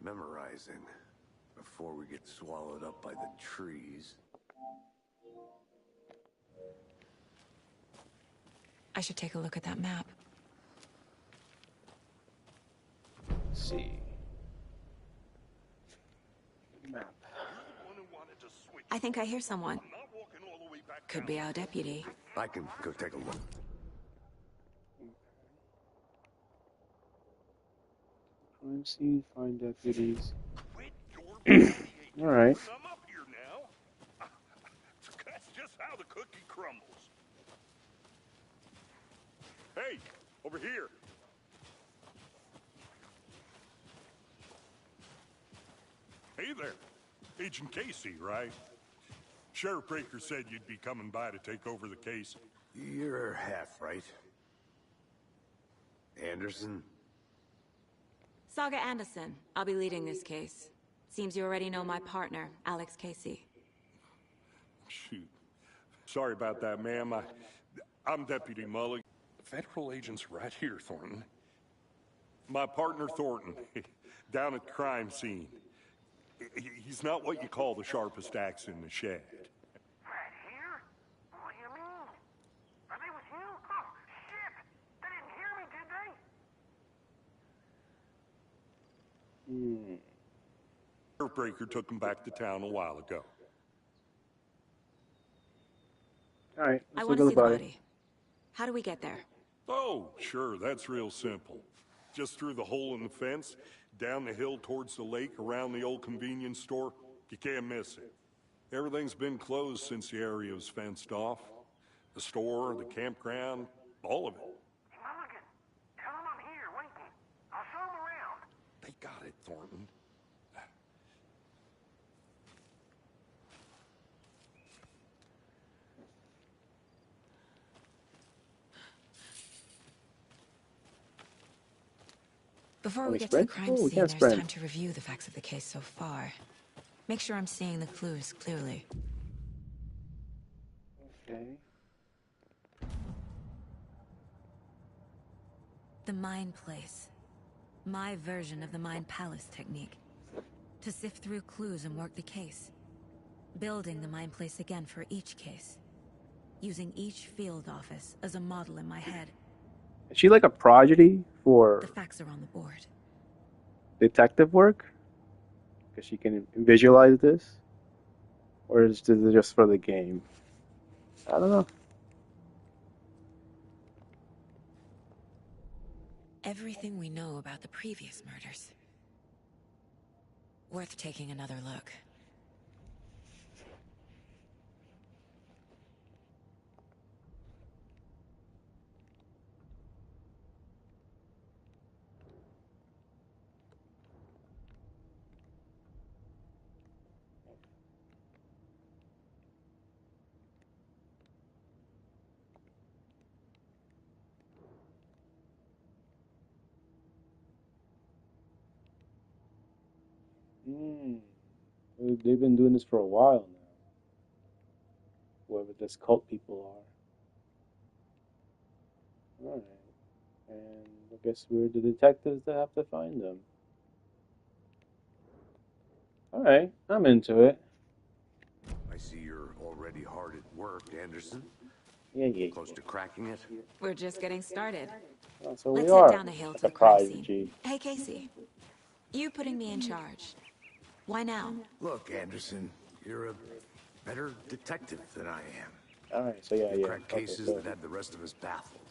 memorizing before we get swallowed up by the trees. I should take a look at that map. Let's see. Map. I think I hear someone. Could be our deputy. I can go take a look. Crime scene, find deputies. All right. That's just how the cookie crumbles. Hey, over here. Hey there. Agent Casey, right? Sheriff Breaker said you'd be coming by to take over the case. You're half right. Anderson? Saga Anderson. I'll be leading this case. Seems you already know my partner, Alex Casey. Shoot. Sorry about that, ma'am. I'm Deputy Mully. Federal agents right here, Thornton. My partner, Thornton, down at the crime scene. He's not what you call the sharpest axe in the shed. Right here? What do you mean? Are they with you? Oh, shit! They didn't hear me, did they? Sheriff Breaker took him back to town a while ago. All right. I Let's want look to at see the the body. body. How do we get there? Oh, sure, that's real simple. Just through the hole in the fence, down the hill towards the lake, around the old convenience store. You can't miss it. Everything's been closed since the area was fenced off. The store, the campground, all of it. Mulligan, tell them I'm here, waiting. I'll show them around. They got it, Thornton. Before Can we we get to the sprint? crime Oh, we scene, can't there's sprint. time to review the facts of the case so far. Make sure I'm seeing the clues clearly. Okay. The Mind Place. My version of the Mind Palace technique. To sift through clues and work the case. Building the Mind Place again for each case. Using each field office as a model in my head. Is she like a prodigy The for facts are on the board. detective work? Because she can visualize this? Or is it just for the game? I don't know. Everything we know about the previous murders. Worth taking another look. They've been doing this for a while now. Whoever this cult people are. Alright. And I guess we're the detectives that have to find them. Alright, I'm into it. I see you're already hard at work, Anderson. Yeah. Close to cracking it. We're just getting started. Oh, so Let's we head are down the hill to the the crime scene. prodigy. Hey, Casey. You putting me in charge. Why now? Look, Anderson, you're a better detective than I am. Alright, so yeah. Crack Okay, cases so that had the rest of us baffled.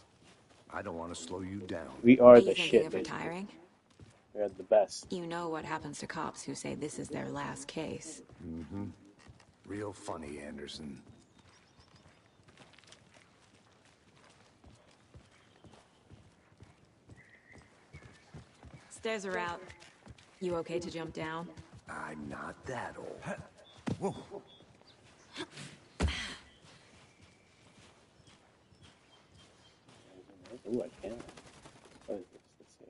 I don't want to slow you down. we Are are you the thinking shit, of basically. retiring? We're the best. You know what happens to cops who say this is their last case. Mm-hmm. Real funny, Anderson. Stairs are out. You okay to jump down? I'm not that old. Whoa. Ooh, I can. What is this? Let's see.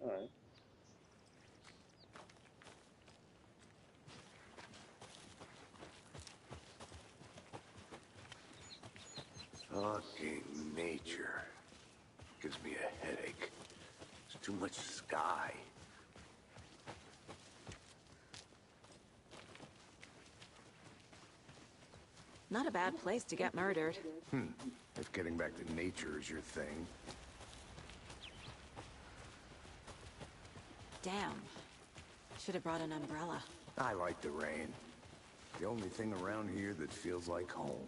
Alright. Fucking nature. Gives me a headache. There's too much sky. Not a bad place to get murdered. If getting back to nature is your thing. Damn. Should have brought an umbrella. I like the rain. The only thing around here that feels like home.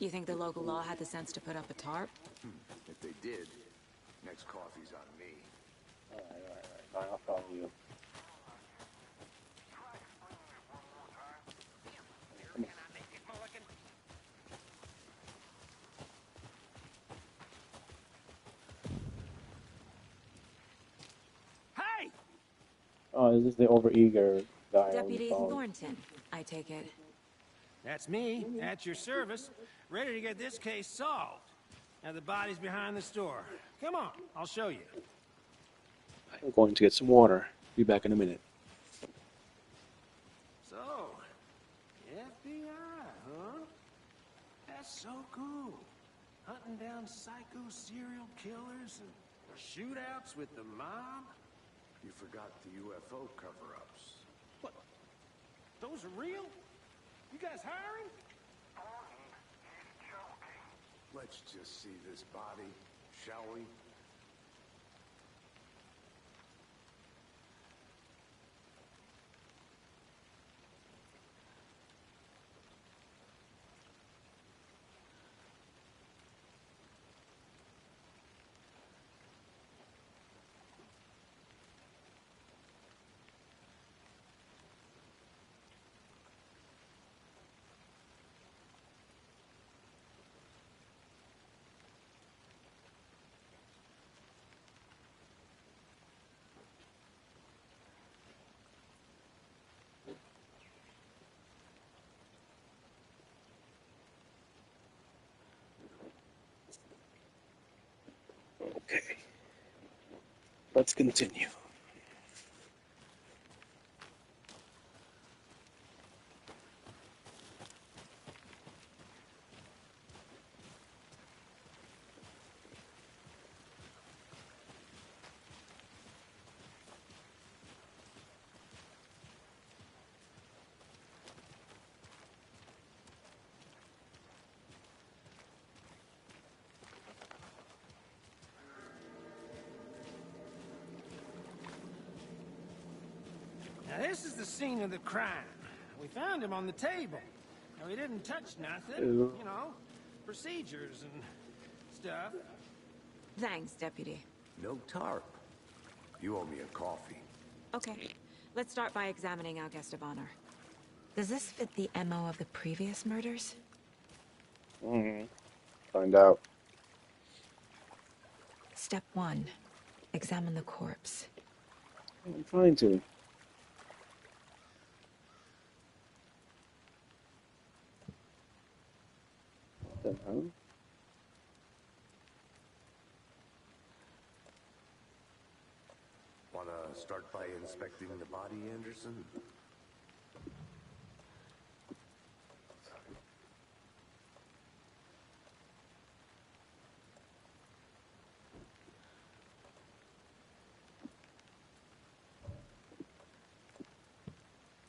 You think the local law had the sense to put up a tarp? If they did, next coffee's on me. Alright. Fine, I'll follow you. Hey! Oh, this is the overeager guy on the Deputy phone. Thornton, I take it. That's me, at your service, ready to get this case solved. Now the body's behind the store. Come on, I'll show you. I'm going to get some water. Be back in a minute. So, FBI, huh? That's so cool. Hunting down psycho serial killers and shootouts with the mob. You forgot the UFO cover-ups. What? Those are real? You guys hiring? Let's just see this body, shall we? Okay. Let's continue. Now this is the scene of the crime. We found him on the table. Now he didn't touch nothing, Ew. you know, procedures and stuff. Thanks, Deputy. No tarp. You owe me a coffee. Okay, let's start by examining our guest of honor. Does this fit the MO of the previous murders? Find out. Step 1. Examine the corpse. I'm trying to. What the hell? Wanna start by inspecting the body, Anderson?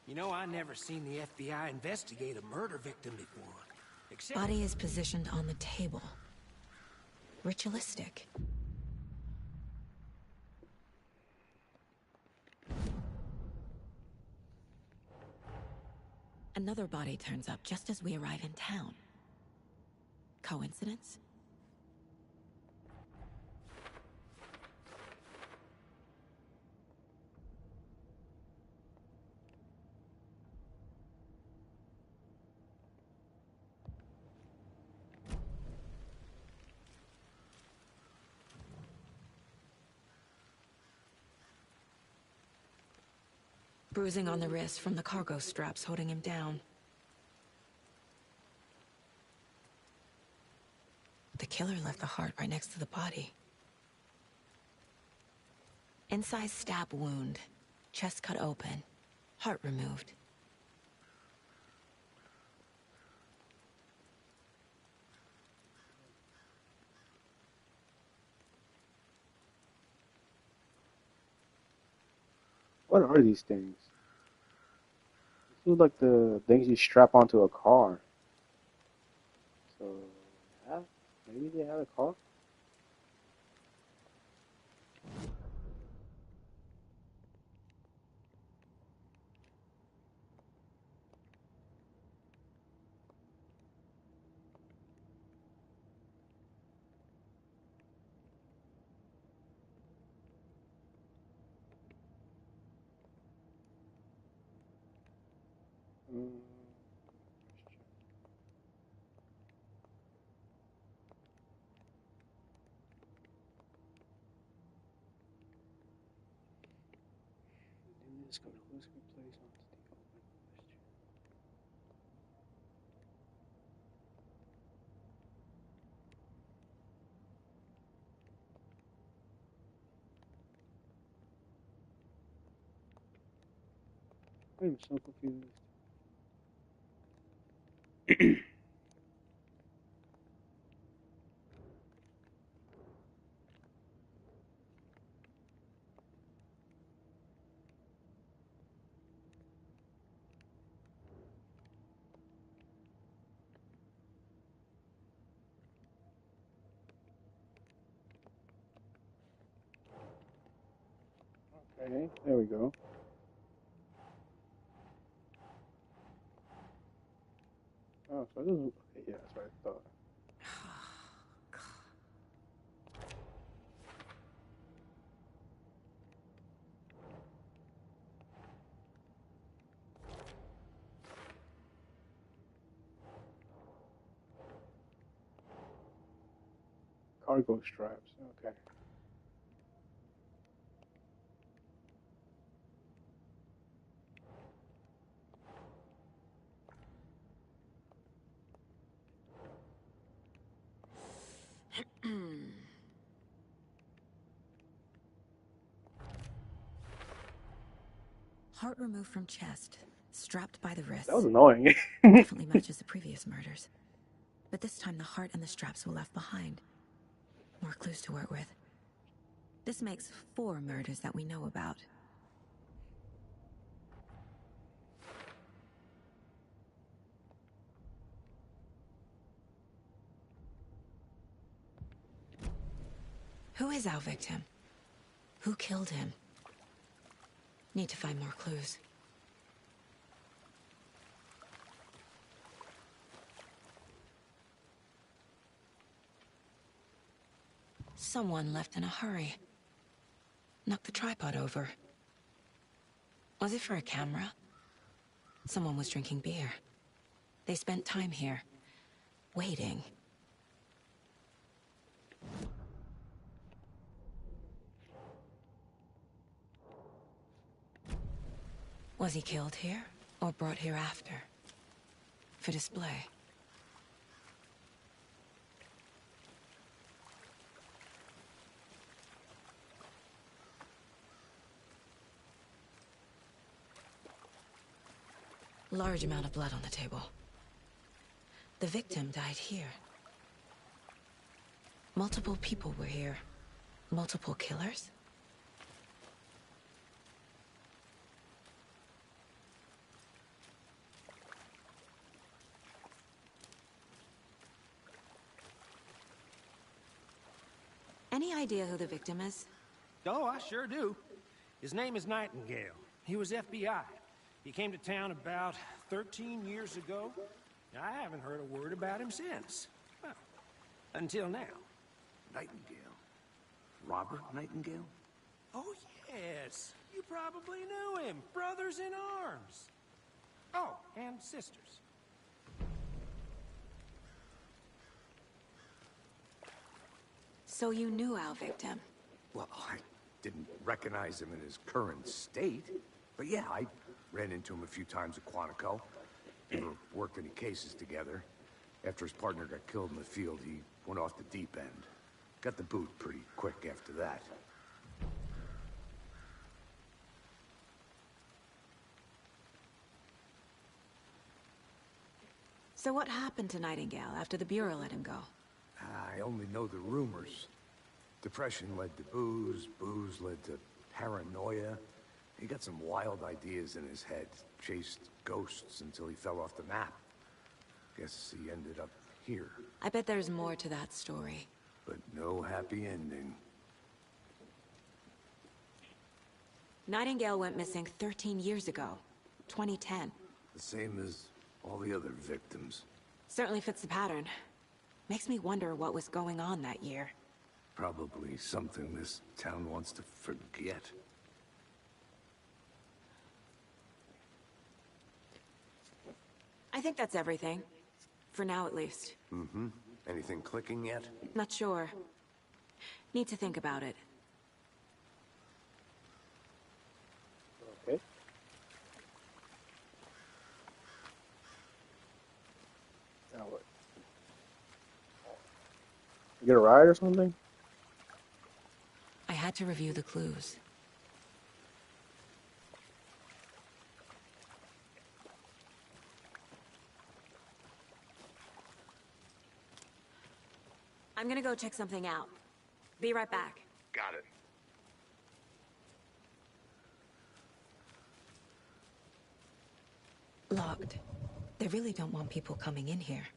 You know, I never seen the FBI investigate a murder victim before. Except... Body is positioned on the table. Ritualistic. Another body turns up just as we arrive in town. Coincidence? Bruising on the wrist from the cargo straps holding him down. The killer left the heart right next to the body. Incised stab wound. Chest cut open. Heart removed. What are these things? These look like the things you strap onto a car. So, yeah, maybe they have a car? Mm. Let's go to who's good place on the open question. I'm so confused. Okay, there we go. Oh, so this is okay, yeah, that's what I thought. Cargo straps, okay. Heart removed from chest, strapped by the That was wrists. annoying. Definitely matches the previous murders. But this time the heart and the straps were left behind. More clues to work with. This makes 4 murders that we know about. Who is our victim? Who killed him? Need to find more clues. Someone left in a hurry. Knocked the tripod over. Was it for a camera? Someone was drinking beer. They spent time here, waiting. Was he killed here, or brought here after? For display? Large amount of blood on the table. The victim died here. Multiple people were here. Multiple killers? Any idea who the victim is? Oh, I sure do. His name is Nightingale. He was FBI. He came to town about 13 years ago. I haven't heard a word about him since. Well, until now. Nightingale? Robert Nightingale? Oh, yes. You probably knew him. Brothers in arms. Oh, and sisters. So you knew our victim? Well, I didn't recognize him in his current state. But yeah, I ran into him a few times at Quantico. Never worked any cases together. After his partner got killed in the field, he went off the deep end. Got the boot pretty quick after that. So what happened to Nightingale after the Bureau let him go? I only know the rumors. Depression led to booze, booze led to paranoia, He got some wild ideas in his head. Chased ghosts until he fell off the map. Guess he ended up here. I bet there's more to that story. But no happy ending. Nightingale went missing 13 years ago. 2010. The same as all the other victims. Certainly fits the pattern. Makes me wonder what was going on that year. Probably something this town wants to forget. I think that's everything. For now, at least. Mm-hmm. Anything clicking yet? Not sure. Need to think about it. Okay. Now what? Get a ride or something? I had to review the clues. I'm gonna go check something out. Be right back. Got it. Locked. They really don't want people coming in here.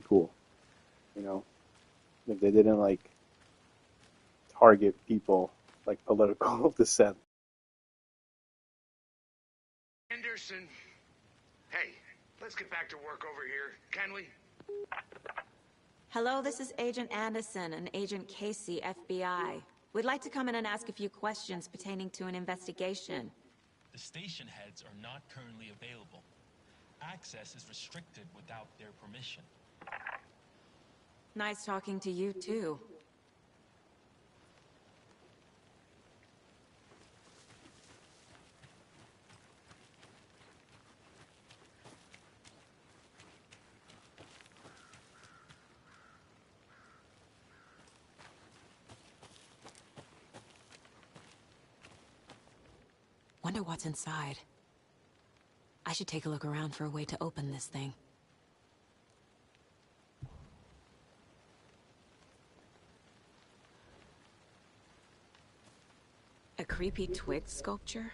Cool. You know, if they didn't like target people like political dissent. Anderson. Hey, let's get back to work over here, can we? Hello, this is Agent Anderson and Agent Casey, FBI. We'd like to come in and ask a few questions pertaining to an investigation. The station heads are not currently available. Access is restricted without their permission. Nice talking to you, too. Wonder what's inside. I should take a look around for a way to open this thing. A creepy twig sculpture?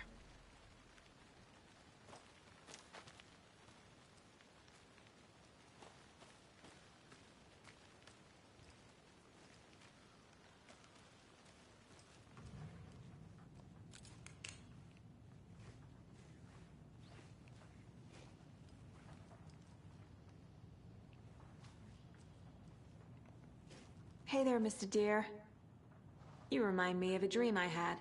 Hey there, Mr. Deer. You remind me of a dream I had.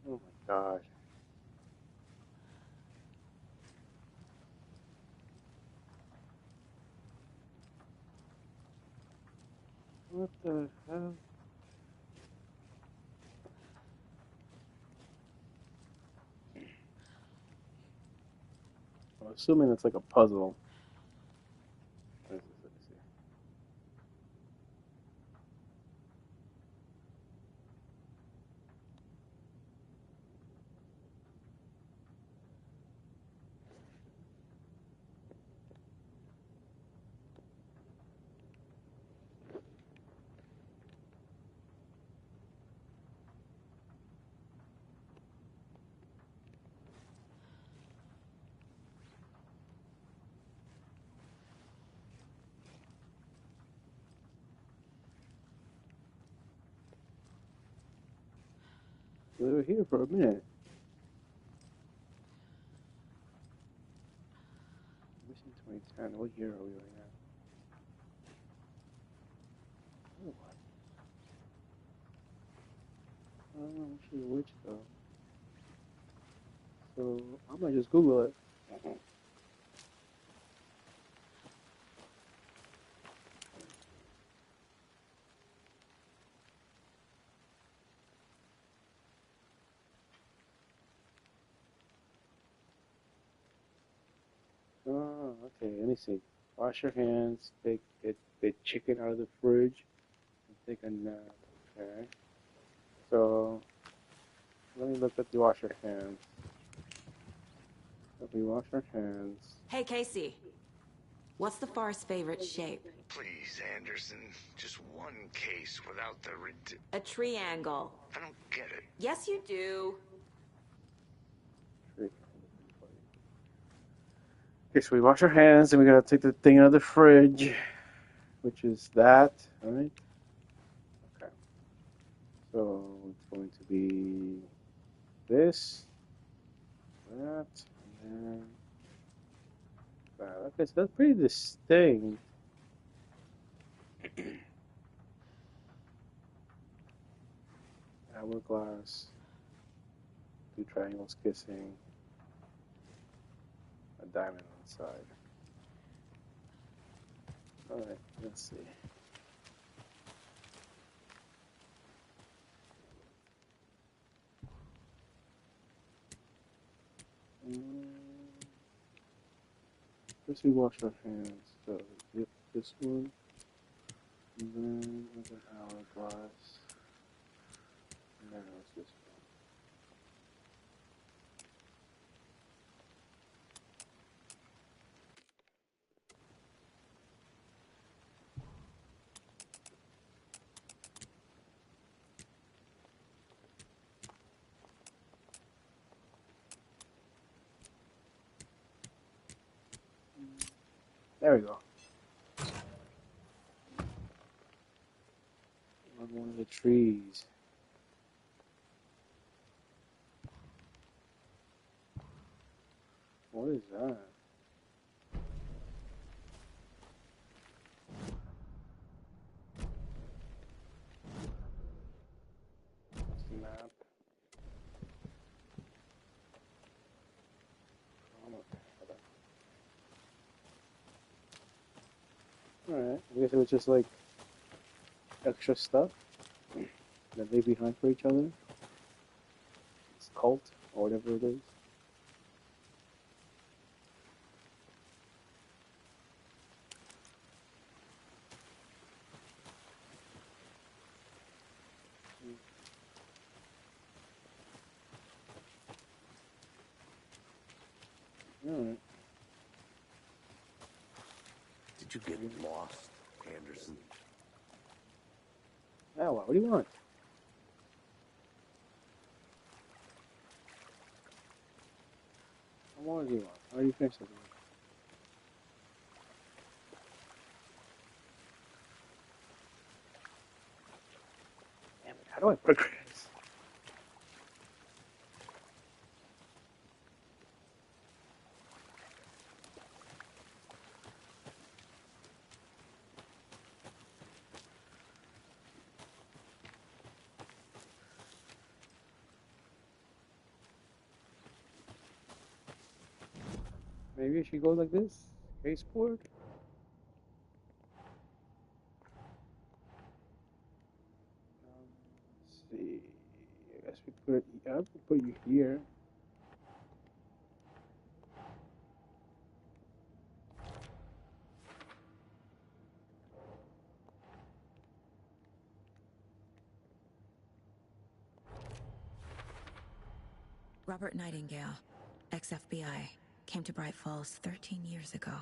Oh my gosh. What the hell? I'm assuming it's like a puzzle. What is this? Let me see. We were here for a minute. Mission 2010. What year are we right now? Oh, what? I don't know actually which though. So I might just Google it. Okay, let me see. Wash your hands. Take the chicken out of the fridge. And take a nap. Okay. So let me look at the wash your hands. Let me wash our hands. Hey, Casey. What's the far's favorite shape? Please, Anderson. Just one case without the A triangle. I don't get it. Yes, you do. Okay, so we wash our hands, and we gotta take the thing out of the fridge, which is that, alright? Okay. So it's going to be this, that, and then that. Okay, so that's pretty distinct. Hourglass, two triangles kissing, a diamond on the side. Alright, let's see. First we wash our hands. So dip this one, and then another hourglass, and then it's this one. There we go. On one of the trees. What is that? It's a map. Oh, okay. Alright, I guess it was just like extra stuff that they behind for each other. It's cult or whatever it is. Alright. Did you get lost, Anderson? Now what do you want? How more do you want? How are you finished with it? Damn it, how do I progress? Maybe I should go like this? Baseboard? Let's see. I guess we put it. I could put you here. Robert Nightingale, ex-FBI, came to Bright Falls 13 years ago.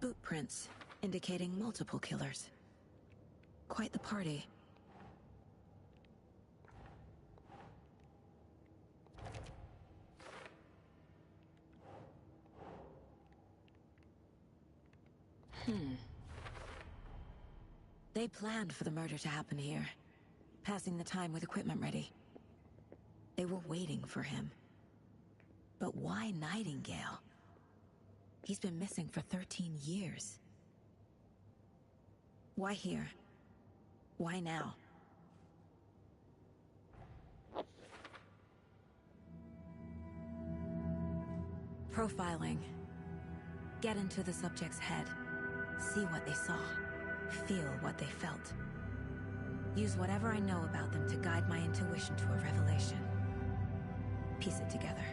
Boot prints indicating multiple killers. Quite the party. They planned for the murder to happen here, passing the time with equipment ready. They were waiting for him. But why Nightingale? He's been missing for 13 years. Why here? Why now? Profiling. Get into the subject's head. See what they saw. Feel what they felt. Use whatever I know about them to guide my intuition to a revelation. Piece it together.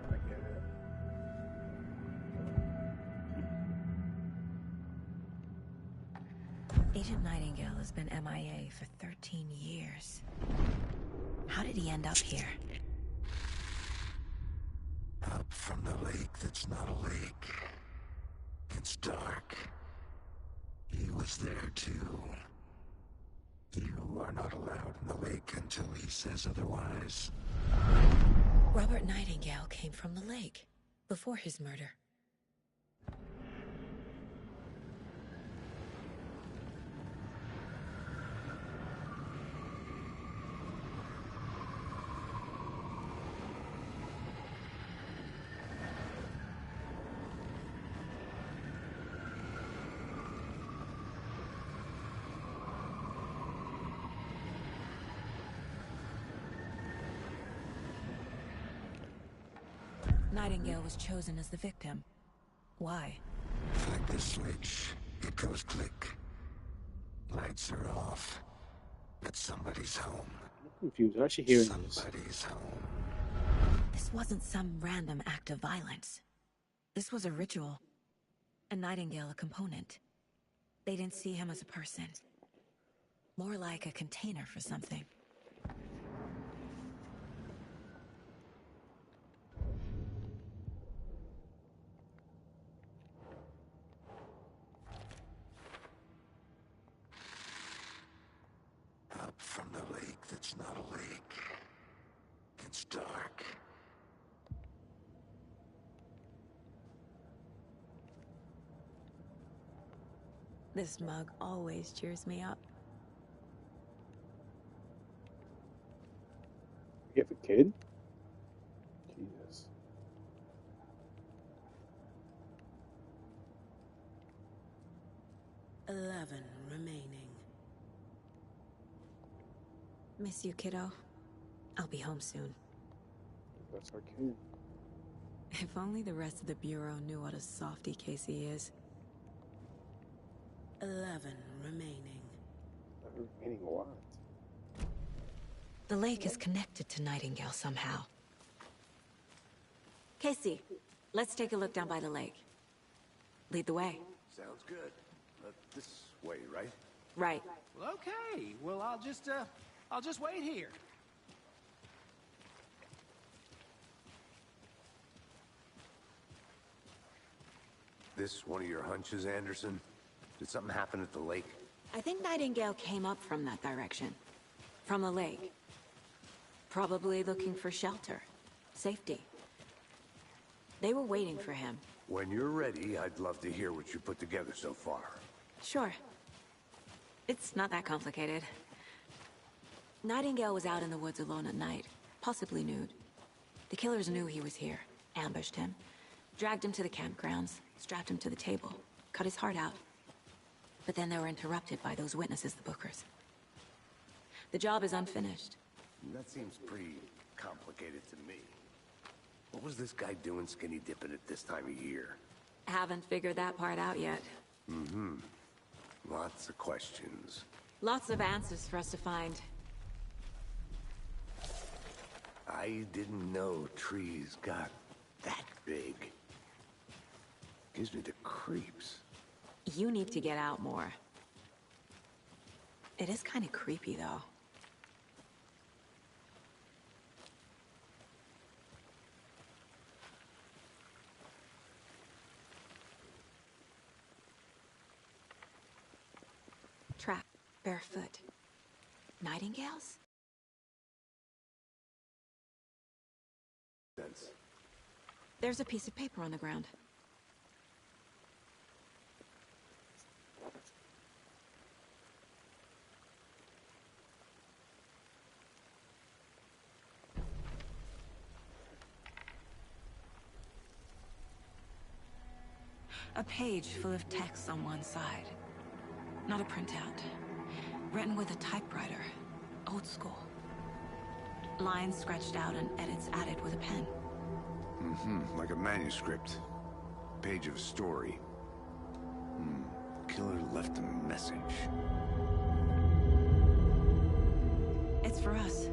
I get it. Agent Nightingale has been MIA for 13 years. How did he end up here? Up from the lake that's not a lake. It's dark. He was there too. You are not allowed in the lake until he says otherwise. Robert Nightingale came from the lake before his murder. Nightingale was chosen as the victim. Why? Flick the switch, it goes click. Lights are off. But somebody's home. I'm confused. I'm actually hearing this. Somebody's home. This wasn't some random act of violence. This was a ritual. And Nightingale a component. They didn't see him as a person. More like a container for something. Up from the lake that's not a lake. It's dark. This mug always cheers me up. You have a kid? Jesus. remaining. Miss you, kiddo. I'll be home soon. That's our kid. If only the rest of the Bureau knew what a softy Casey is. 11 remaining. Remaining what? The lake is connected to Nightingale somehow. Casey, let's take a look down by the lake. Lead the way. Sounds good. This way, right? Right. Well, okay. Well, I'll just wait here. This one of your hunches, Anderson? Did something happen at the lake? I think Nightingale came up from that direction. From the lake. Probably looking for shelter. Safety. They were waiting for him. When you're ready, I'd love to hear what you put together so far. Sure. It's not that complicated. Nightingale was out in the woods alone at night, possibly nude. The killers knew he was here, ambushed him, dragged him to the campgrounds, strapped him to the table, cut his heart out. But then they were interrupted by those witnesses, the Bookers. The job is unfinished. That seems pretty complicated to me. What was this guy doing skinny dipping at this time of year? Haven't figured that part out yet. Mm-hmm. Lots of questions. Lots of answers for us to find. I didn't know trees got that big. Gives me the creeps. You need to get out more. It is kind of creepy, though. Trap, barefoot. Nightingales? Sense. There's a piece of paper on the ground. A page full of text on one side. Not a printout. Written with a typewriter. Old school. Lines scratched out and edits added with a pen. Mm-hmm. Like a manuscript. Page of a story. killer left a message. It's for us.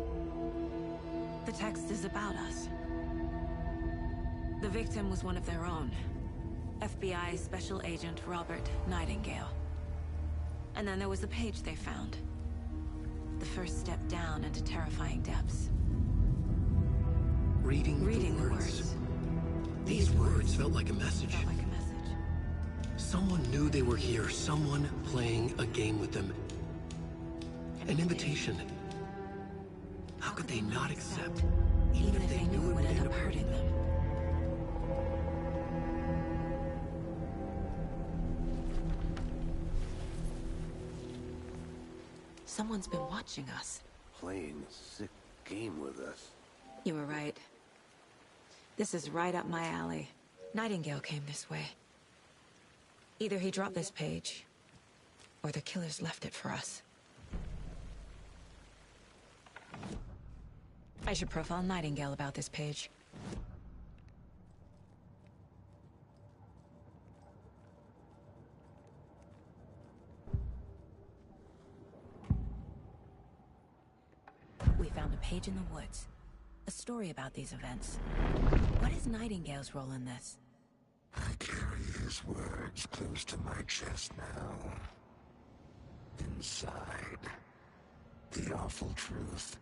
The text is about us. The victim was one of their own. FBI Special Agent Robert Nightingale. And then there was the page they found. The first step down into terrifying depths. Reading the words. These words felt like a message. Someone knew they were here, someone playing a game with them. An invitation. How could they not accept, even if they knew it would end up hurting them? Someone's been watching us. Playing a sick game with us. You were right. This is right up my alley. Nightingale came this way. Either he dropped this page, or the killers left it for us. I should profile Nightingale about this page. We found a page in the woods. A story about these events. What is Nightingale's role in this? I carry his words close to my chest now. Inside, the awful truth.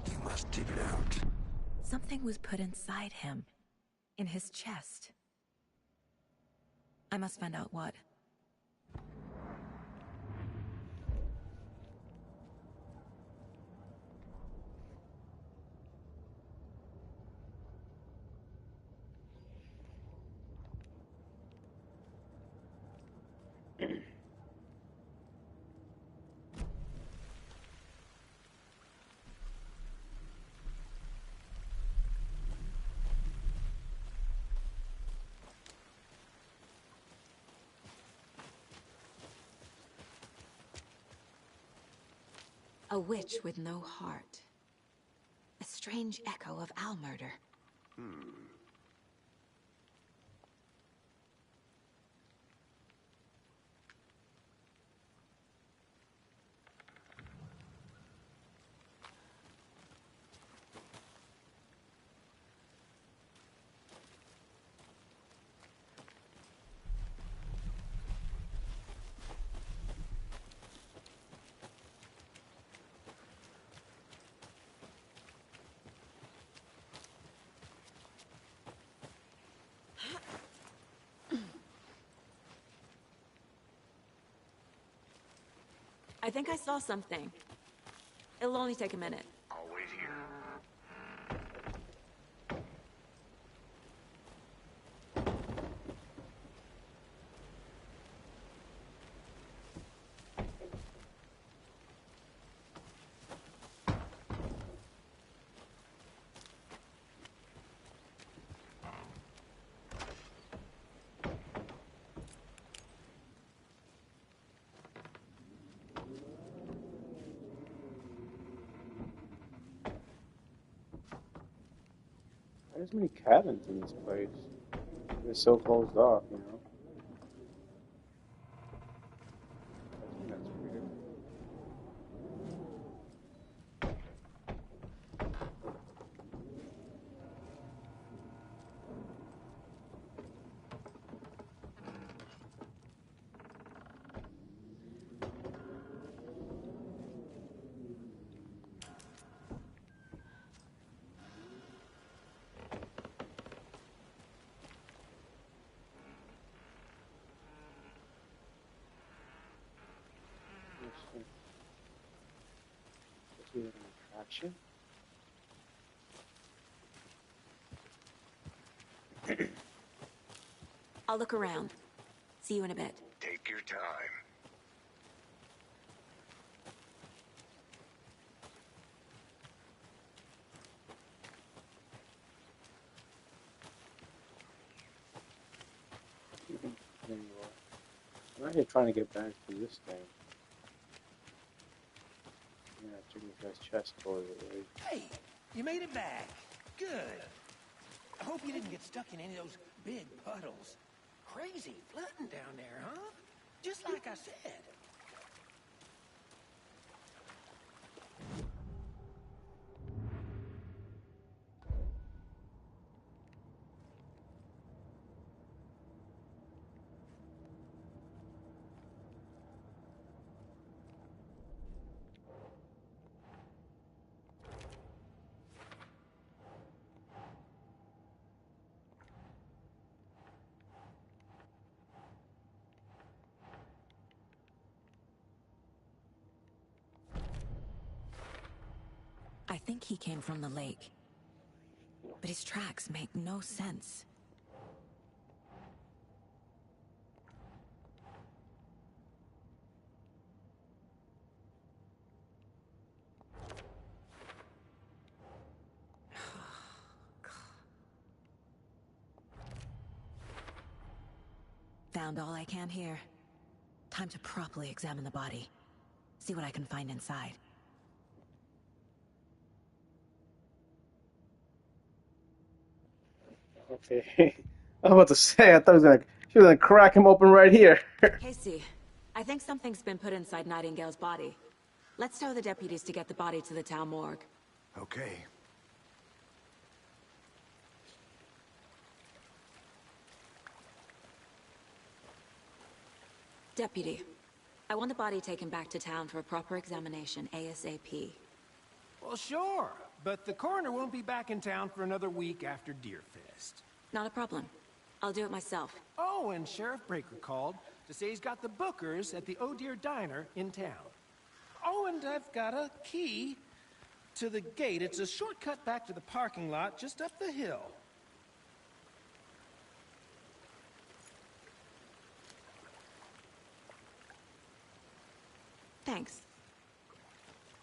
You must dig it out. Something was put inside him. In his chest. I must find out what. A witch with no heart. A strange echo of owl murder. I think I saw something. It'll only take a minute. I'll wait here. There's many cabins in this place. It's so closed off, you know. I think that's weird. Is it an attraction? I'll look around. See you in a bit. Take your time. There you are. I'm out here trying to get back to this thing. Yeah, check this guy's chest toilet, right? Hey, you made it back. Good. I hope you didn't get stuck in any of those big puddles. Crazy flooding down there, huh? Just like I said. I think he came from the lake. But his tracks make no sense. Found all I can here. Time to properly examine the body. See what I can find inside. Okay. I was about to say, I thought she was gonna crack him open right here. Casey, I think something's been put inside Nightingale's body. Let's tell the deputies to get the body to the town morgue. Okay. Deputy, I want the body taken back to town for a proper examination, ASAP. Well, sure, but the coroner won't be back in town for another week after Deerfest. Not a problem. I'll do it myself. Oh, and Sheriff Breaker called to say he's got the bookers at the Oh Dear Diner in town. Oh, and I've got a key to the gate. It's a shortcut back to the parking lot just up the hill. Thanks.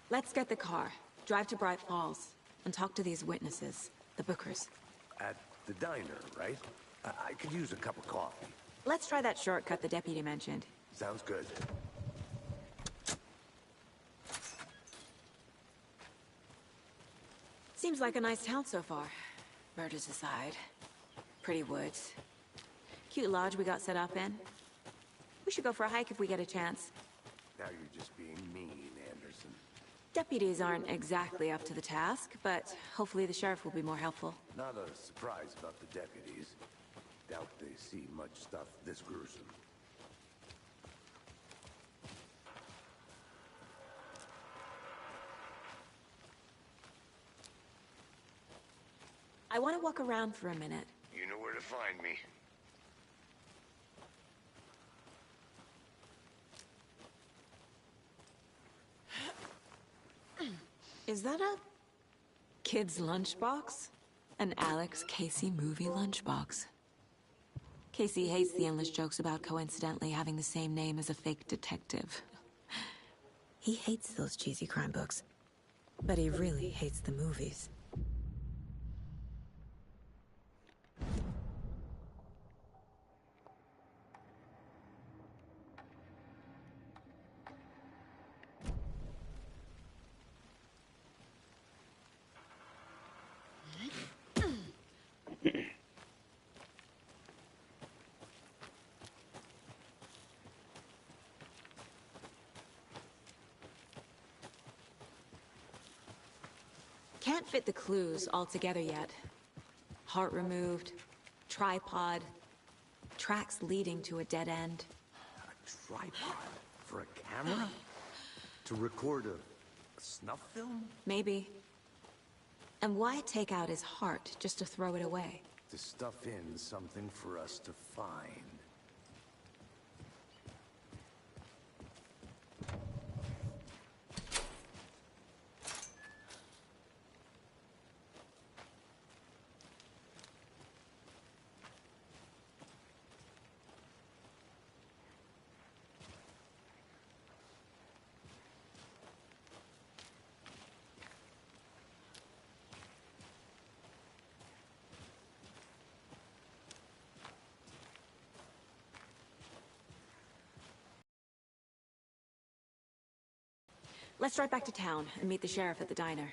Let's get the car, drive to Bright Falls, and talk to these witnesses, the bookers. At the diner, right? I could use a cup of coffee. Let's try that shortcut the deputy mentioned. Sounds good. Seems like a nice town so far. Murders aside. Pretty woods. Cute lodge we got set up in. We should go for a hike if we get a chance. Now you're just being mean, Anderson. Deputies aren't exactly up to the task, but hopefully the sheriff will be more helpful. Not a surprise about the deputies. Doubt they see much stuff this gruesome. I want to walk around for a minute. You know where to find me. Is that a kid's lunchbox? An Alex Casey movie lunchbox. Casey hates the endless jokes about coincidentally having the same name as a fake detective. He hates those cheesy crime books. But he really hates the movies. Can't fit the clues all together yet. Heart removed, tripod, tracks leading to a dead end. A tripod? For a camera? To record a snuff film? Maybe. And why take out his heart just to throw it away? To stuff in something for us to find. Let's drive back to town and meet the sheriff at the diner.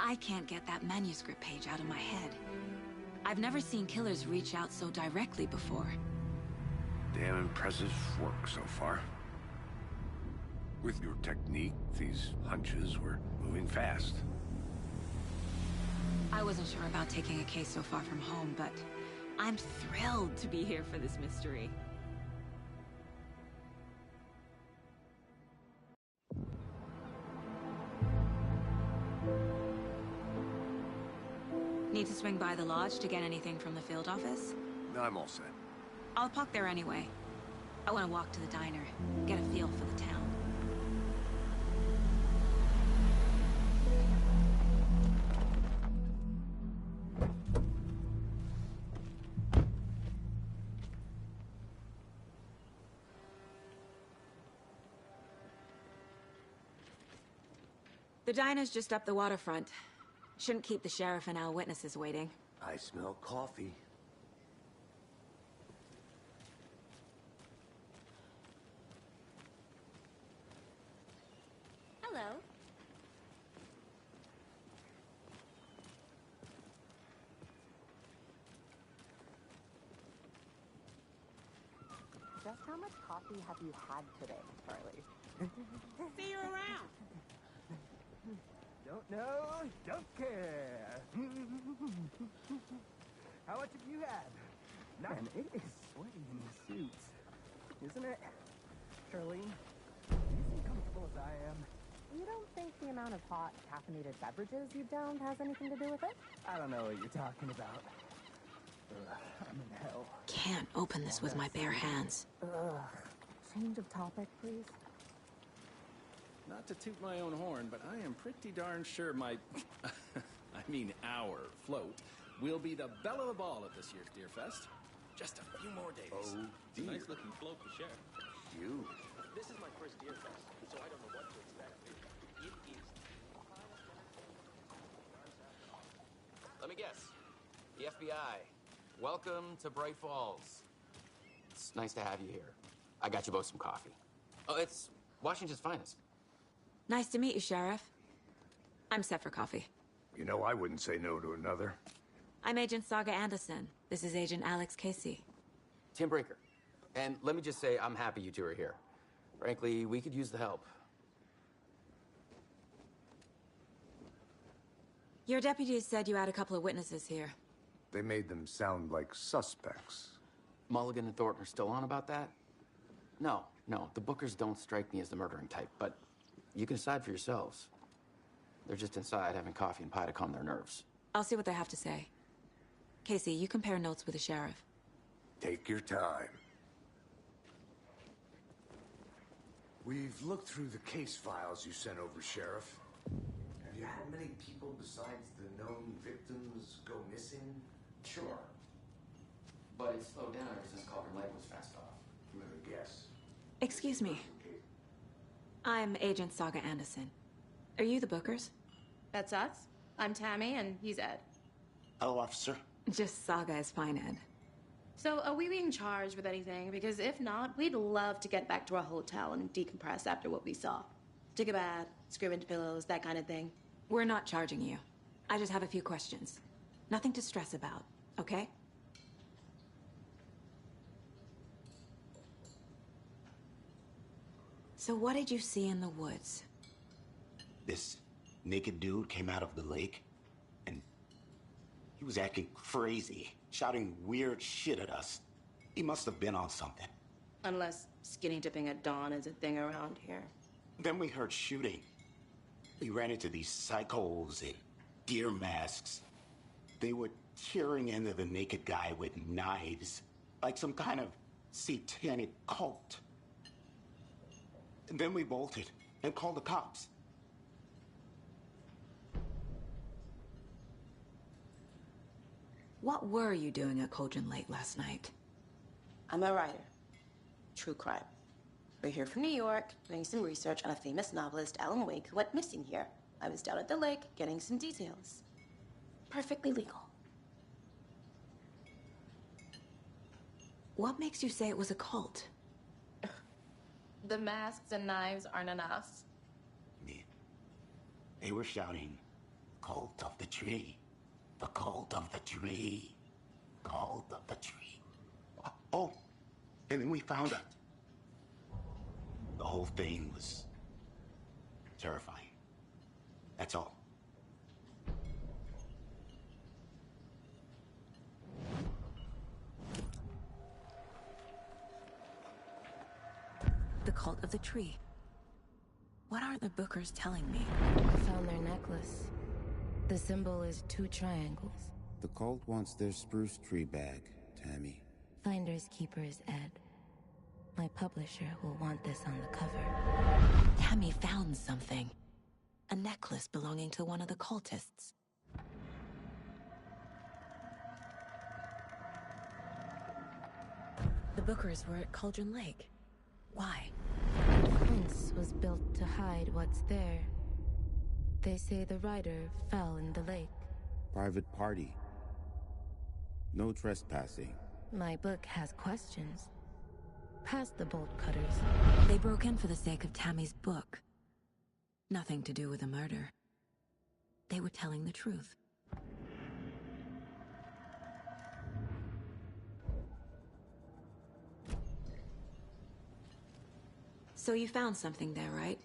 I can't get that manuscript page out of my head. I've never seen killers reach out so directly before. Damn impressive work so far. With your technique, these hunches were moving fast. I wasn't sure about taking a case so far from home, but I'm thrilled to be here for this mystery. Need to swing by the lodge to get anything from the field office? No, I'm all set. I'll park there anyway. I want to walk to the diner, get a feel for the town. The diner's just up the waterfront. Shouldn't keep the sheriff and our witnesses waiting. I smell coffee. Hello. Just how much coffee have you had today, Charlie? See you around. Don't know, don't care. How much have you had? Man, it is sweaty in these suits, isn't it? Charlene, are you as comfortable as I am? You don't think the amount of hot, caffeinated beverages you've downed has anything to do with it? I don't know what you're talking about. I'm in hell. Can't open this with my bare hands. Change of topic, please. Not to toot my own horn, but I am pretty darn sure my, I mean our float will be the belle of the ball at this year's Deer Fest. Just a few more days. Oh, It's a nice looking float to share. You. This is my first Deer Fest, so I don't know what to expect. It is. Let me guess. The FBI. Welcome to Bright Falls. It's nice to have you here. I got you both some coffee. Oh, it's Washington's finest. Nice to meet you, Sheriff. I'm set for coffee. You know, I wouldn't say no to another. I'm Agent Saga Anderson. This is Agent Alex Casey. Tim Breaker. And let me just say, I'm happy you two are here. Frankly, we could use the help. Your deputies said you had a couple of witnesses here. They made them sound like suspects. Mulligan and Thornton are still on about that? No, the Bookers don't strike me as the murdering type, but you can decide for yourselves. They're just inside having coffee and pie to calm their nerves. I'll see what they have to say. Casey, you compare notes with the sheriff. Take your time. We've looked through the case files you sent over, Sheriff. Have you had many people besides the known victims go missing? Sure. But it slowed down ever since Culver Lake was fenced off. Let me guess. Excuse me. I'm Agent Saga Anderson. Are you the Bookers? That's us. I'm Tammy, and he's Ed. Hello, officer. Just Saga is fine, Ed. So, are we being charged with anything? Because if not, we'd love to get back to our hotel and decompress after what we saw. Take a bath, scream into pillows, that kind of thing. We're not charging you. I just have a few questions. Nothing to stress about, okay? So what did you see in the woods? This naked dude came out of the lake, and he was acting crazy, shouting weird shit at us. He must have been on something. Unless skinny dipping at dawn is a thing around here. Then we heard shooting. We ran into these psychos in deer masks. They were tearing into the naked guy with knives, like some kind of satanic cult. And then we bolted and called the cops. What were you doing at Cauldron Lake last night? I'm a writer. True crime. We're here from New York, doing some research on a famous novelist, Alan Wake, who went missing here. I was down at the lake, getting some details. Perfectly legal. What makes you say it was a cult? The masks and knives aren't enough. They were shouting, cult of the tree. The cult of the tree. Cult of the tree. Oh, and then we found her. The whole thing was terrifying. That's all. The cult of the tree. What are the Bookers telling me? I found their necklace. The symbol is 2 triangles. The cult wants their spruce tree bag, Tammy. Finders keepers, Ed. My publisher will want this on the cover. Tammy found something. A necklace belonging to one of the cultists. The Bookers were at Cauldron Lake. Why? The fence was built to hide what's there. They say the rider fell in the lake. Private party. No trespassing. My book has questions. Past the bolt cutters. They broke in for the sake of Tammy's book. Nothing to do with a murder. They were telling the truth. So you found something there, right?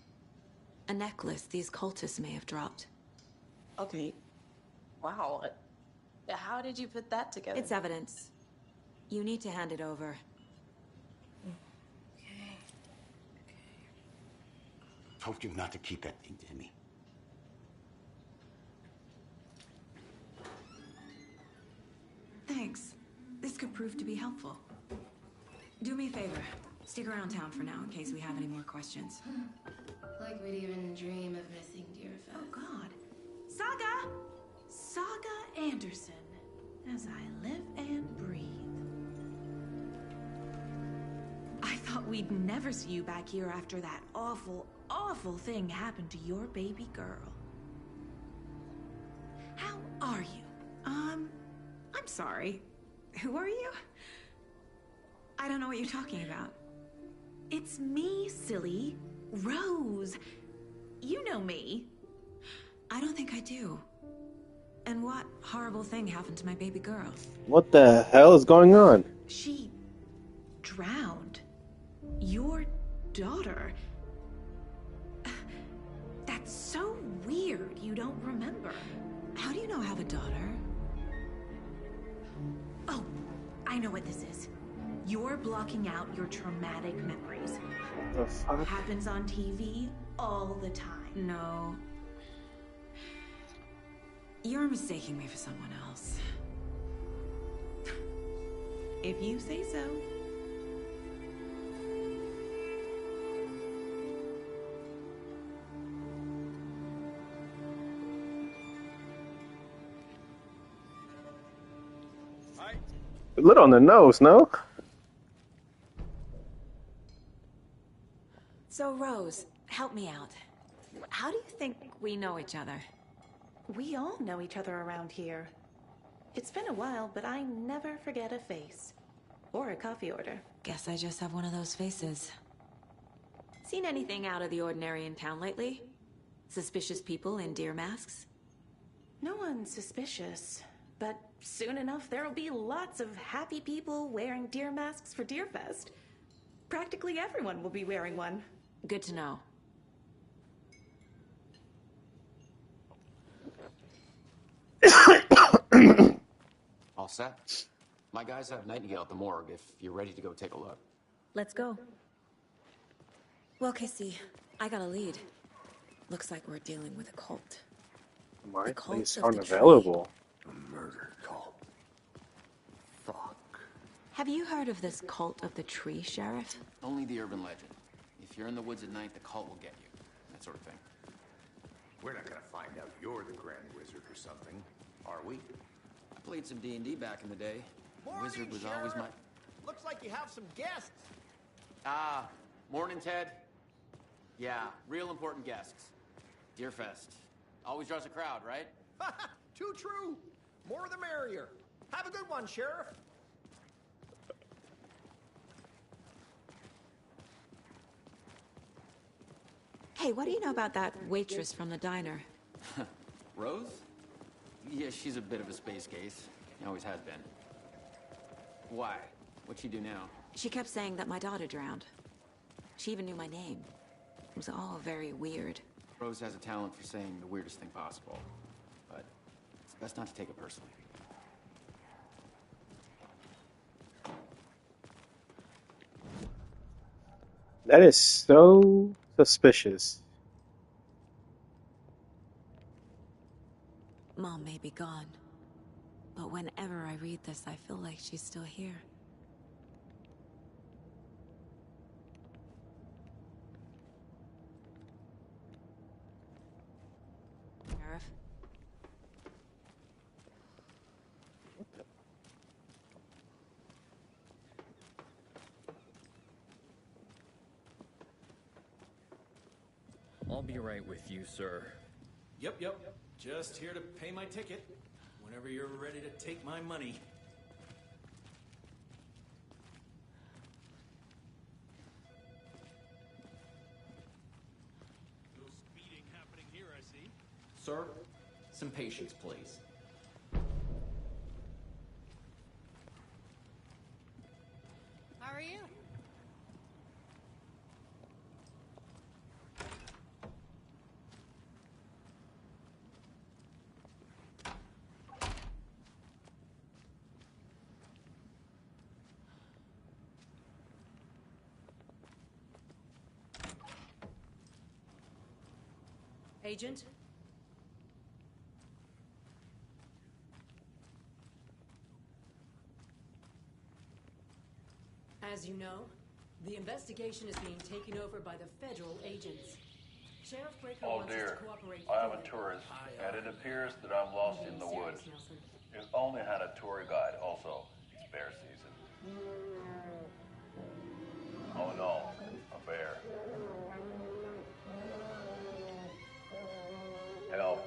A necklace these cultists may have dropped. Okay. Wow. How did you put that together? It's evidence. You need to hand it over. Told you not to keep that thing, Timmy. Thanks. This could prove to be helpful. Do me a favor. Stick around town for now in case we have any more questions. Like we'd even dream of missing Deerfest. Oh, God. Saga! Saga Anderson. As I live and breathe. I thought we'd never see you back here after that awful, awful thing happened to your baby girl. How are you? I'm sorry. Who are you? I don't know what you're talking about. It's me, silly. Rose. You know me. I don't think I do. And what horrible thing happened to my baby girl? What the hell is going on? She drowned. Your daughter. That's so weird you don't remember. How do you know I have a daughter? Oh, I know what this is. You're blocking out your traumatic memories. What the fuck? Happens on TV all the time. No. You're mistaking me for someone else. If you say so. A little on the nose, no? So, Rose, help me out. How do you think we know each other? We all know each other around here. It's been a while, but I never forget a face. Or a coffee order. Guess I just have one of those faces. Seen anything out of the ordinary in town lately? Suspicious people in deer masks? No one's suspicious. But soon enough, there'll be lots of happy people wearing deer masks for Deerfest. Practically everyone will be wearing one. Good to know. All set. My guys have Nightingale at the morgue if you're ready to go take a look. Let's go. Well, Casey, I got a lead. Looks like we're dealing with a cult. My cult place of aren't the tree. available. A murder cult. Fuck. Have you heard of this cult of the tree, Sheriff? Only the urban legend. If you're in the woods at night, the cult will get you. That sort of thing. We're not gonna find out you're the Grand Wizard or something, are we? I played some D&D back in the day. Morning, Wizard was Sheriff. always my... Looks like you have some guests. Ah, morning, Ted. Yeah, real important guests. Deerfest. Always draws a crowd, right? Too true. More the merrier. Have a good one, Sheriff. Hey, what do you know about that waitress from the diner? Rose? Yeah, she's a bit of a space case. Always has been. Why? What'd she do now? She kept saying that my daughter drowned. She even knew my name. It was all very weird. Rose has a talent for saying the weirdest thing possible. But it's best not to take it personally. That is so suspicious. Mom may be gone, but whenever I read this, I feel like she's still here. Sheriff? I'll be right with you, sir. Yep. Just here to pay my ticket. Whenever you're ready to take my money. No speeding happening here, I see. Sir, some patience, please. How are you? Agent? As you know, the investigation is being taken over by the federal agents. Sheriff Breaker Oh wants us dear, to cooperate I am a fully. tourist, and it appears that I'm lost in the woods. You only had a tour guide, also. It's bear season. Oh no, a bear. Help.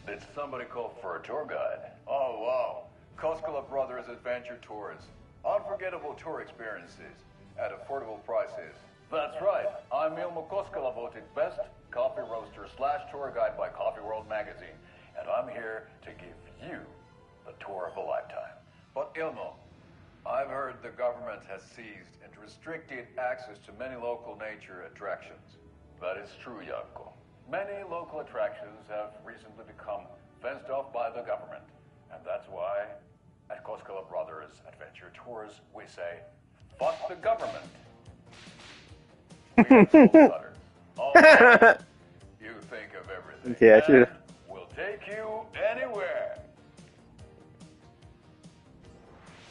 Did somebody call for a tour guide? Oh wow, Koskela Brothers Adventure Tours. Unforgettable tour experiences at affordable prices. That's right, I'm Ilmo Koskela, voted best coffee roaster / tour guide by Coffee World magazine. And I'm here to give you the tour of a lifetime. But Ilmo, I've heard the government has seized and restricted access to many local nature attractions. That is true, Janko. Many local attractions have recently become fenced off by the government. And that's why, at Koskela Brothers Adventure Tours, we say, fuck the government. We have rules, Sutter. All right. You think of everything. Okay, I should. And we'll take you anywhere.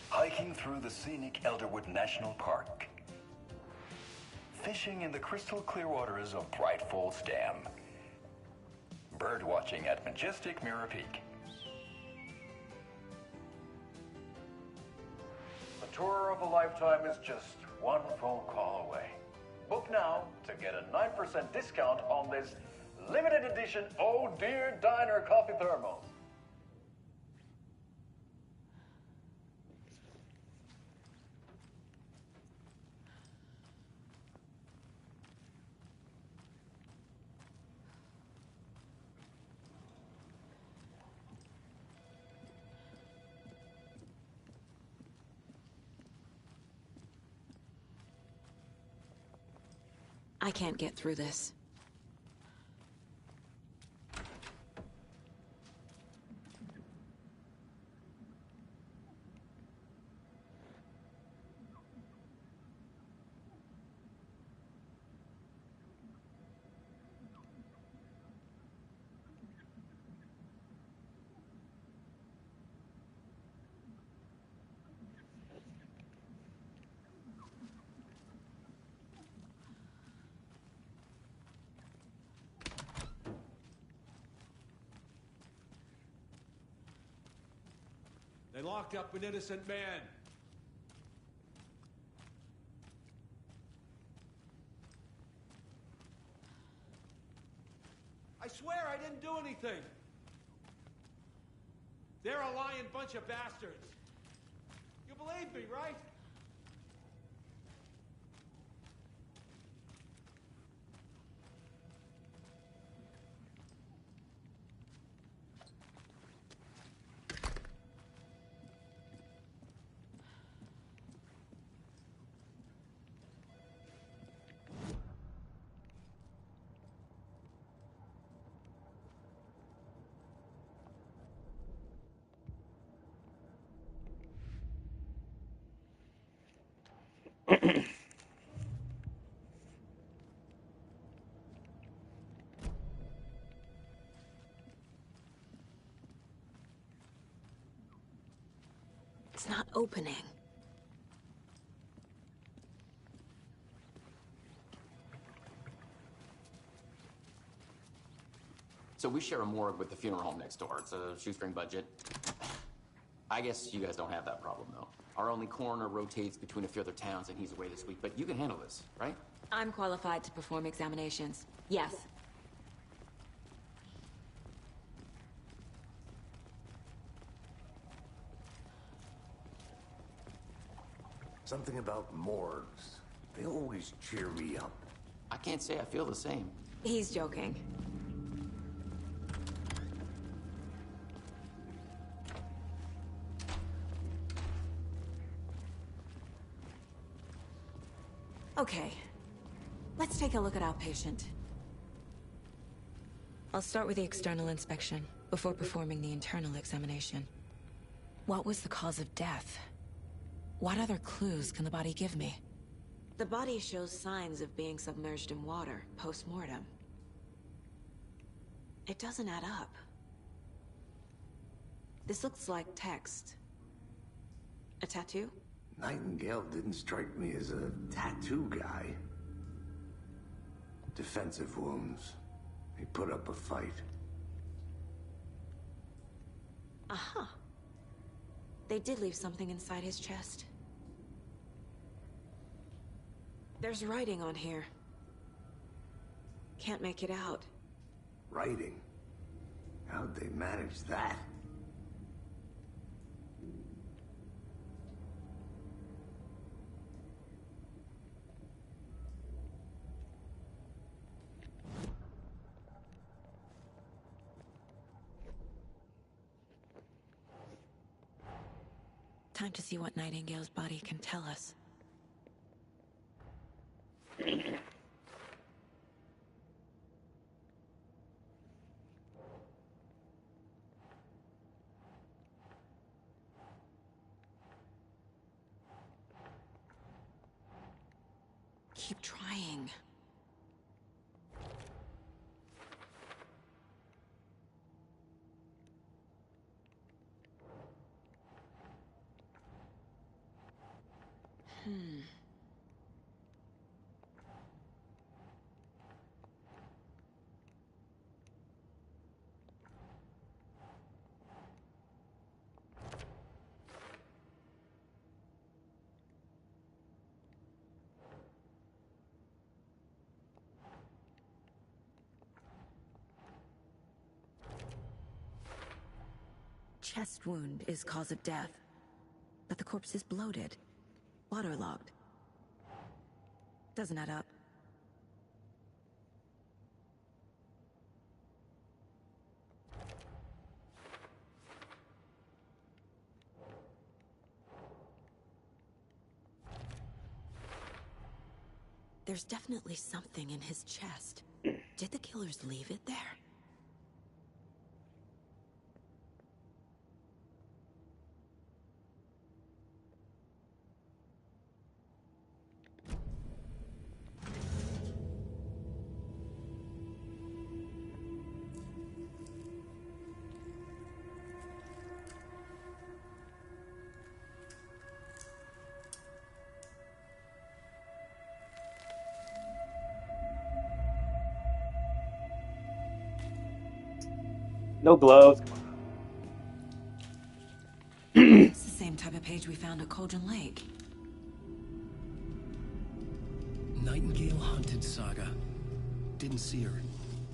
Hiking through the scenic Elderwood National Park. Fishing in the crystal clear waters of Bright Falls Dam. Bird watching at majestic Mirror Peak. The tour of a lifetime is just one phone call away. Book now to get a 9% discount on this limited edition Oh Dear Diner coffee thermos. I can't get through this. They locked up an innocent man. I swear I didn't do anything. They're a lying bunch of bastards. You believe me, right? It's not opening. So we share a morgue with the funeral home next door. It's a shoestring budget. I guess you guys don't have that problem, though. Our only coroner rotates between a few other towns, and he's away this week. But you can handle this, right? I'm qualified to perform examinations. Yes. Something about morgues. They always cheer me up. I can't say I feel the same. He's joking. Okay. Let's take a look at our patient. I'll start with the external inspection before performing the internal examination. What was the cause of death? What other clues can the body give me? The body shows signs of being submerged in water post-mortem. It doesn't add up. This looks like text. A tattoo? Nightingale didn't strike me as a tattoo guy. Defensive wounds. He put up a fight. Aha. They did leave something inside his chest. There's writing on here. Can't make it out. Writing? How'd they manage that? Time to see what Nightingale's body can tell us. Keep trying. Chest wound is cause of death, but the corpse is bloated, waterlogged. Doesn't add up. There's definitely something in his chest. Did the killers leave it there? No gloves. It's the same type of page we found at Cauldron Lake. Nightingale hunted Saga. Didn't see her.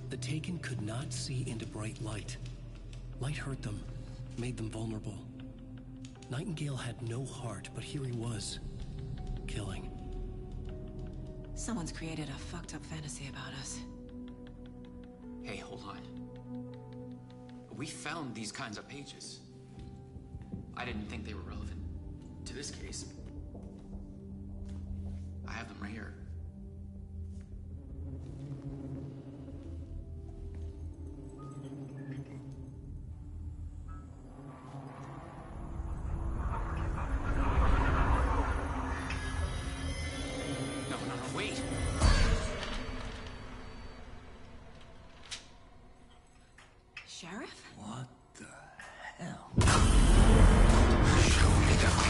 The Taken could not see into bright light. Light hurt them, made them vulnerable. Nightingale had no heart, but here he was, killing. Someone's created a fucked up fantasy about us. Hey, hold on. We found these kinds of pages. I didn't think they were relevant to this case. I have them right here. No, wait. Sheriff? What the hell? Show me the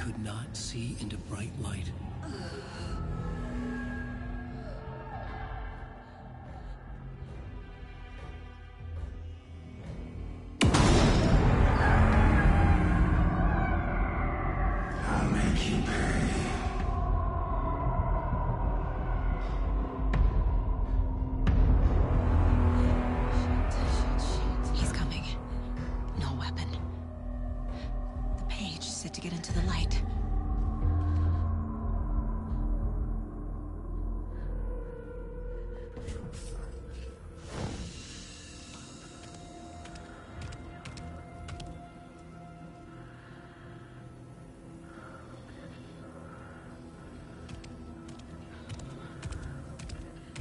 could not see into bright light. I'll make you pay. He's coming. No weapon. The page said to get into the light.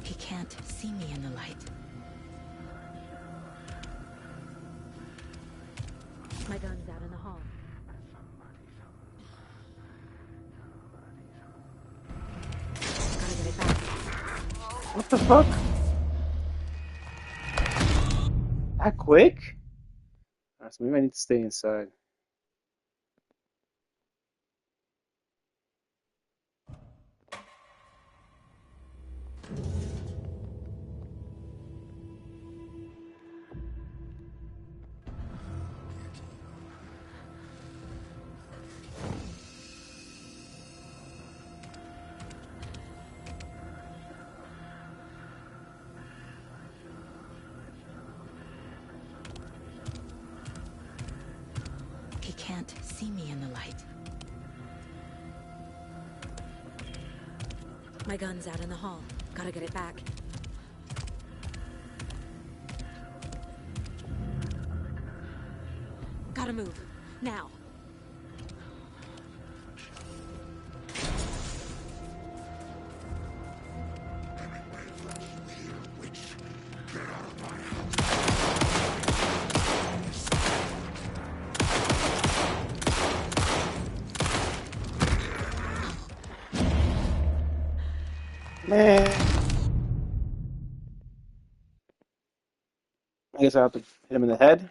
He can't see me in the light. My gun's out in the hall. Gotta get it back. What the fuck? That quick? Alright, so maybe I need to stay inside. He can't see me in the light. My gun's out in the hall. Gotta get it back. Gotta move. Now. Man. I guess I have to hit him in the head.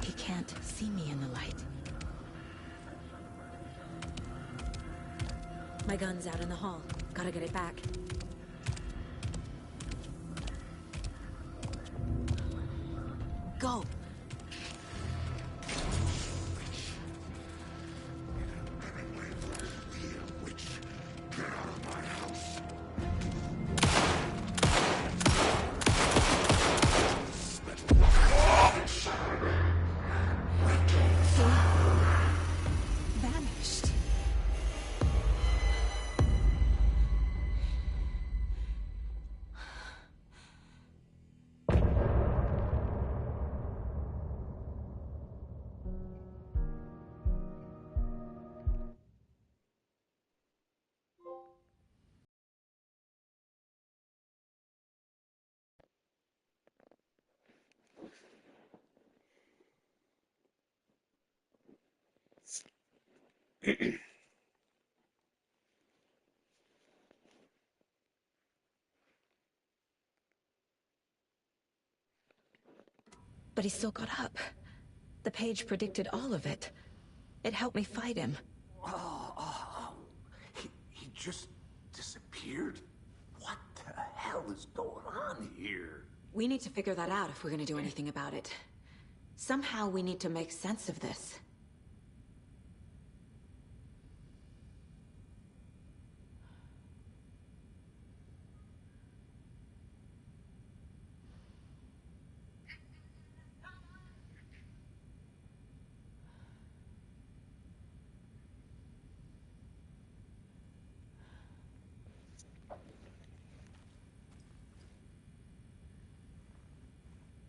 He can't see me in the light. My gun's out in the hall. Gotta get it back. Go! Vanished. But he still got up. The page predicted all of it. It helped me fight him. He just disappeared? What the hell is going on here? We need to figure that out if we're gonna do anything about it. Somehow we need to make sense of this.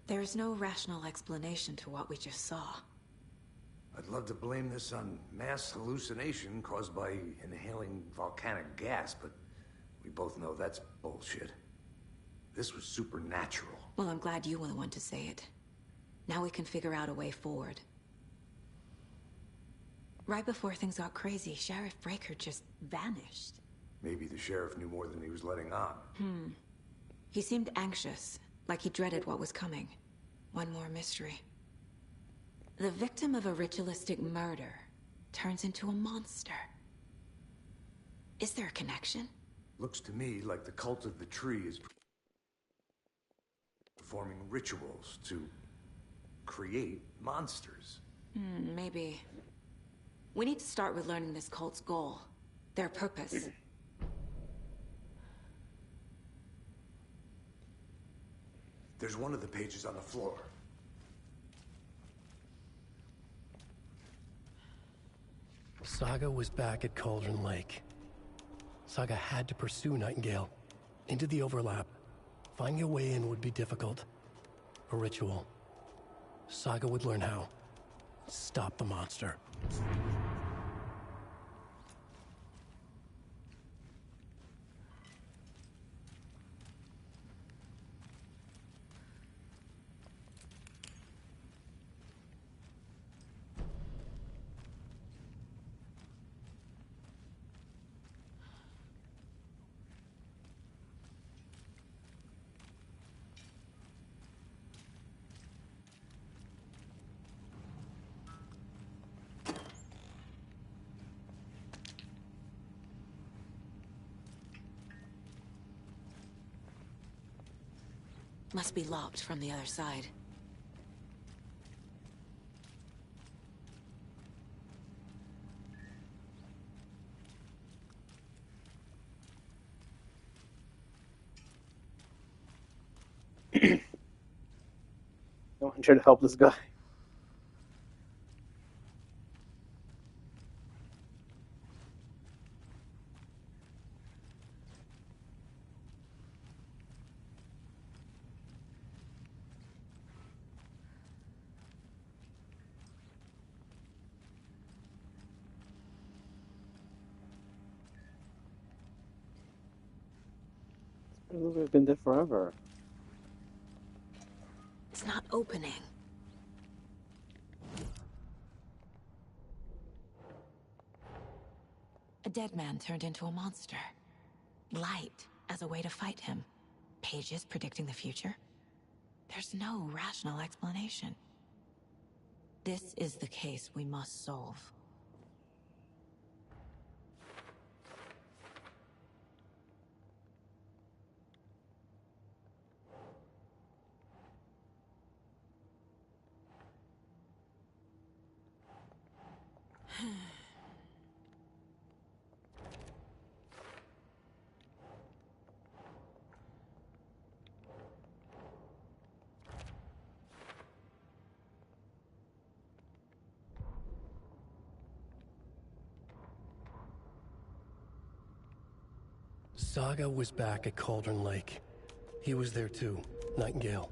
There is no rational explanation to what we just saw. I'd love to blame this on mass hallucination caused by inhaling volcanic gas, but we both know that's bullshit. This was supernatural. Well, I'm glad you were the one to say it. Now we can figure out a way forward. Right before things got crazy, Sheriff Breaker just vanished. Maybe the sheriff knew more than he was letting on. He seemed anxious, like he dreaded what was coming. One more mystery. The victim of a ritualistic murder turns into a monster. Is there a connection? Looks to me like the cult of the tree is performing rituals to create monsters. Maybe. We need to start with learning this cult's goal. Their purpose. There's one of the pages on the floor. Saga was back at Cauldron Lake. Saga had to pursue Nightingale. Into the overlap. Finding a way in would be difficult. A ritual. Saga would learn how. Stop the monster. Must be locked from the other side. No one tried to help this guy. We've been there forever. It's not opening. A dead man turned into a monster. Light as a way to fight him. Pages predicting the future. There's no rational explanation. This is the case we must solve. Saga was back at Cauldron Lake. He was there too, Nightingale.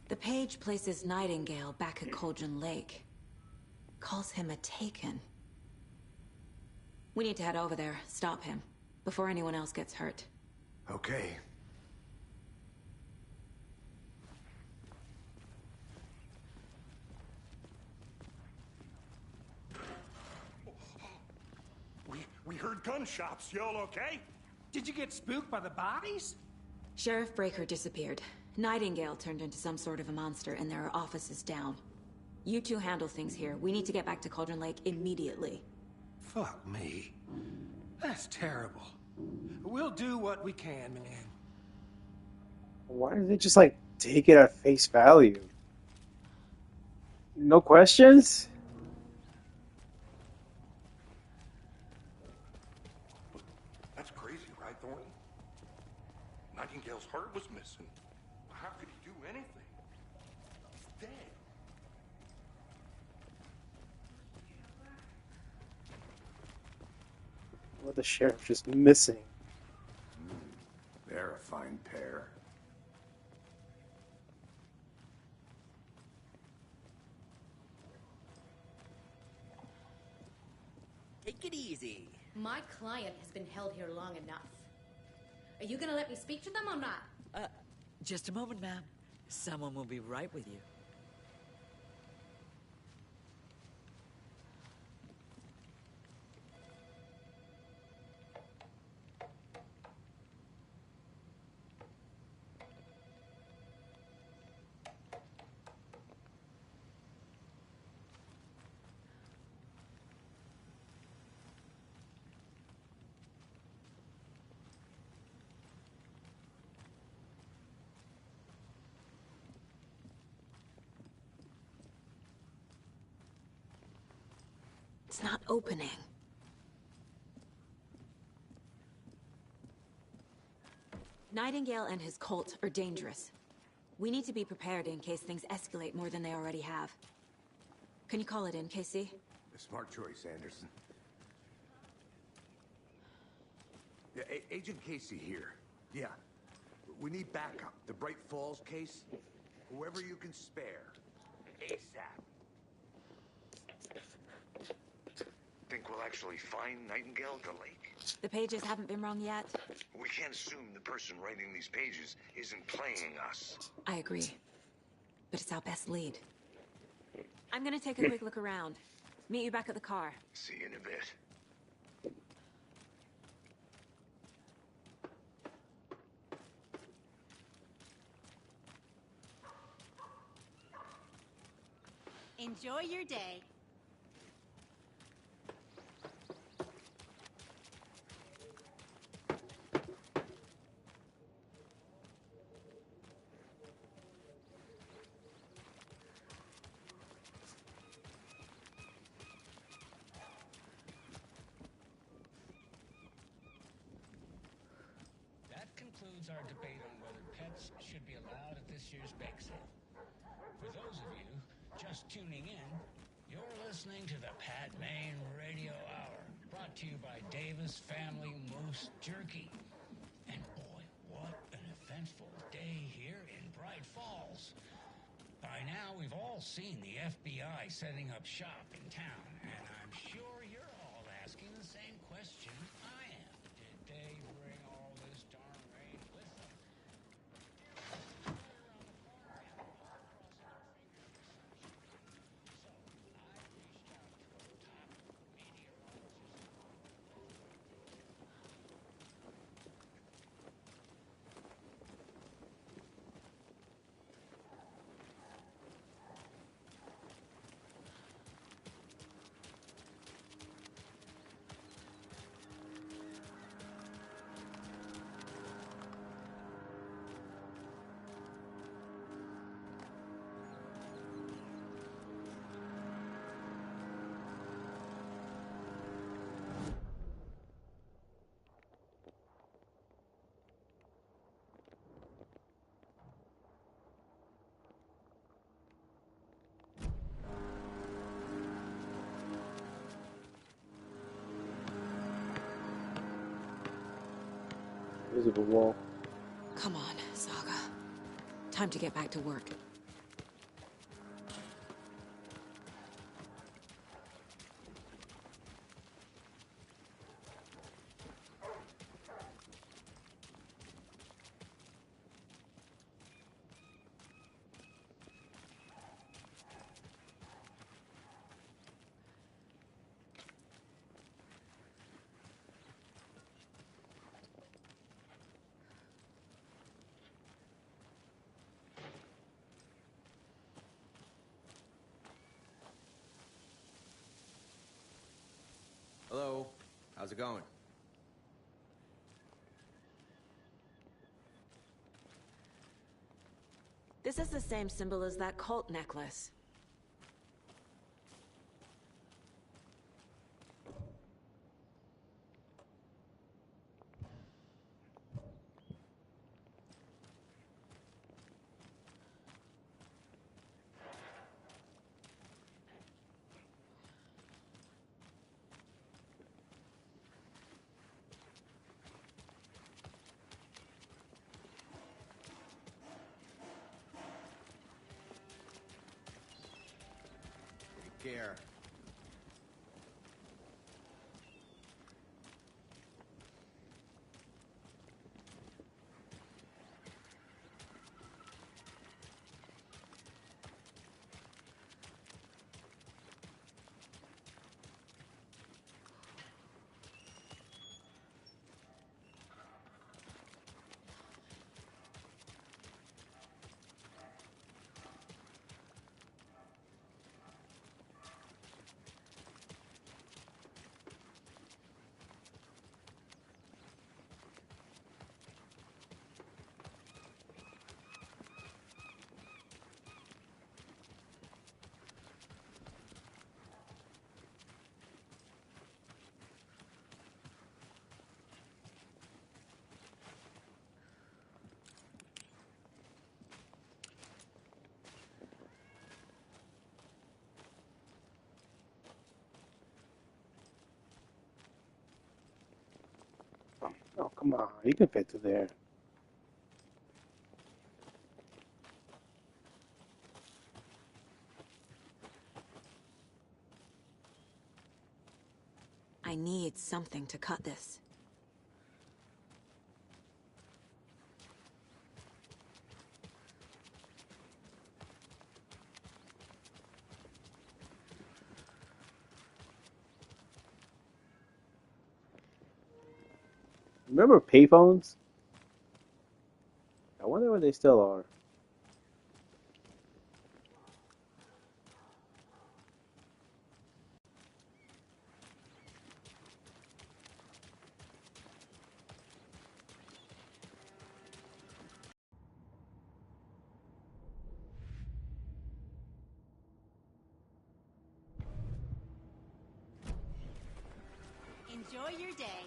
The page places Nightingale back at Cauldron Lake. Calls him a Taken. We need to head over there, stop him, before anyone else gets hurt. Okay. We heard gunshots. Y'all okay? Did you get spooked by the bodies? Sheriff Breaker disappeared. Nightingale turned into some sort of a monster, and there are offices down. You two handle things here. We need to get back to Cauldron Lake immediately. Fuck me. The That's terrible. We'll do what we can, man. Why did they just like take it at face value? No questions? That's crazy, right, Thornton? Nightingale's heart was missing. How could he do anything? He's dead. What the sheriff just missing? They're a fine pair. Take it easy. My client has been held here long enough. Are you gonna let me speak to them or not? Just a moment, ma'am. Someone will be right with you. It's not opening. Nightingale and his cult are dangerous. We need to be prepared in case things escalate more than they already have. Can you call it in, Casey? A smart choice, Anderson. Yeah, Agent Casey here. Yeah. We need backup. The Bright Falls case. Whoever you can spare. ASAP. Think we'll actually find Nightingale at the lake? The pages haven't been wrong yet. We can't assume the person writing these pages isn't playing us. I agree. But it's our best lead. I'm gonna take a quick look around. Meet you back at the car. See you in a bit. Enjoy your day. That concludes our debate on whether pets should be allowed at this year's bake sale. For those of you just tuning in, you're listening to the Pat Maine Radio Hour, brought to you by Davis Family Moose Jerky. And boy, what an eventful day here in Bright Falls. By now, we've all seen the FBI setting up shop in town, and I'm sure you're all asking the same question I am. Did they bring all this darn rain with them? Visible wall. Come on, Saga. Time to get back to work. Hello. How's it going? This is the same symbol as that cult necklace. Take care. Oh, come on. You can fit through there. I need something to cut this. Remember payphones? I wonder where they still are. Enjoy your day.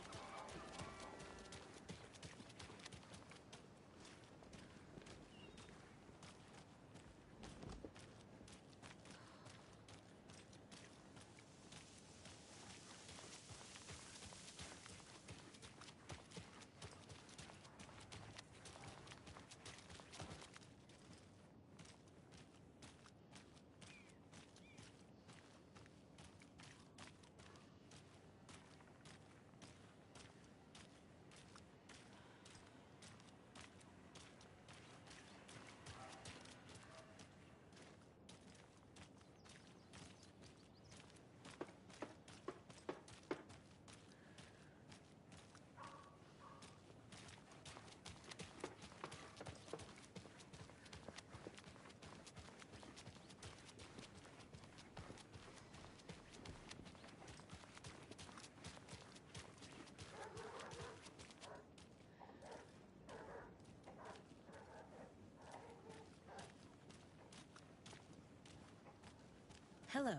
Hello.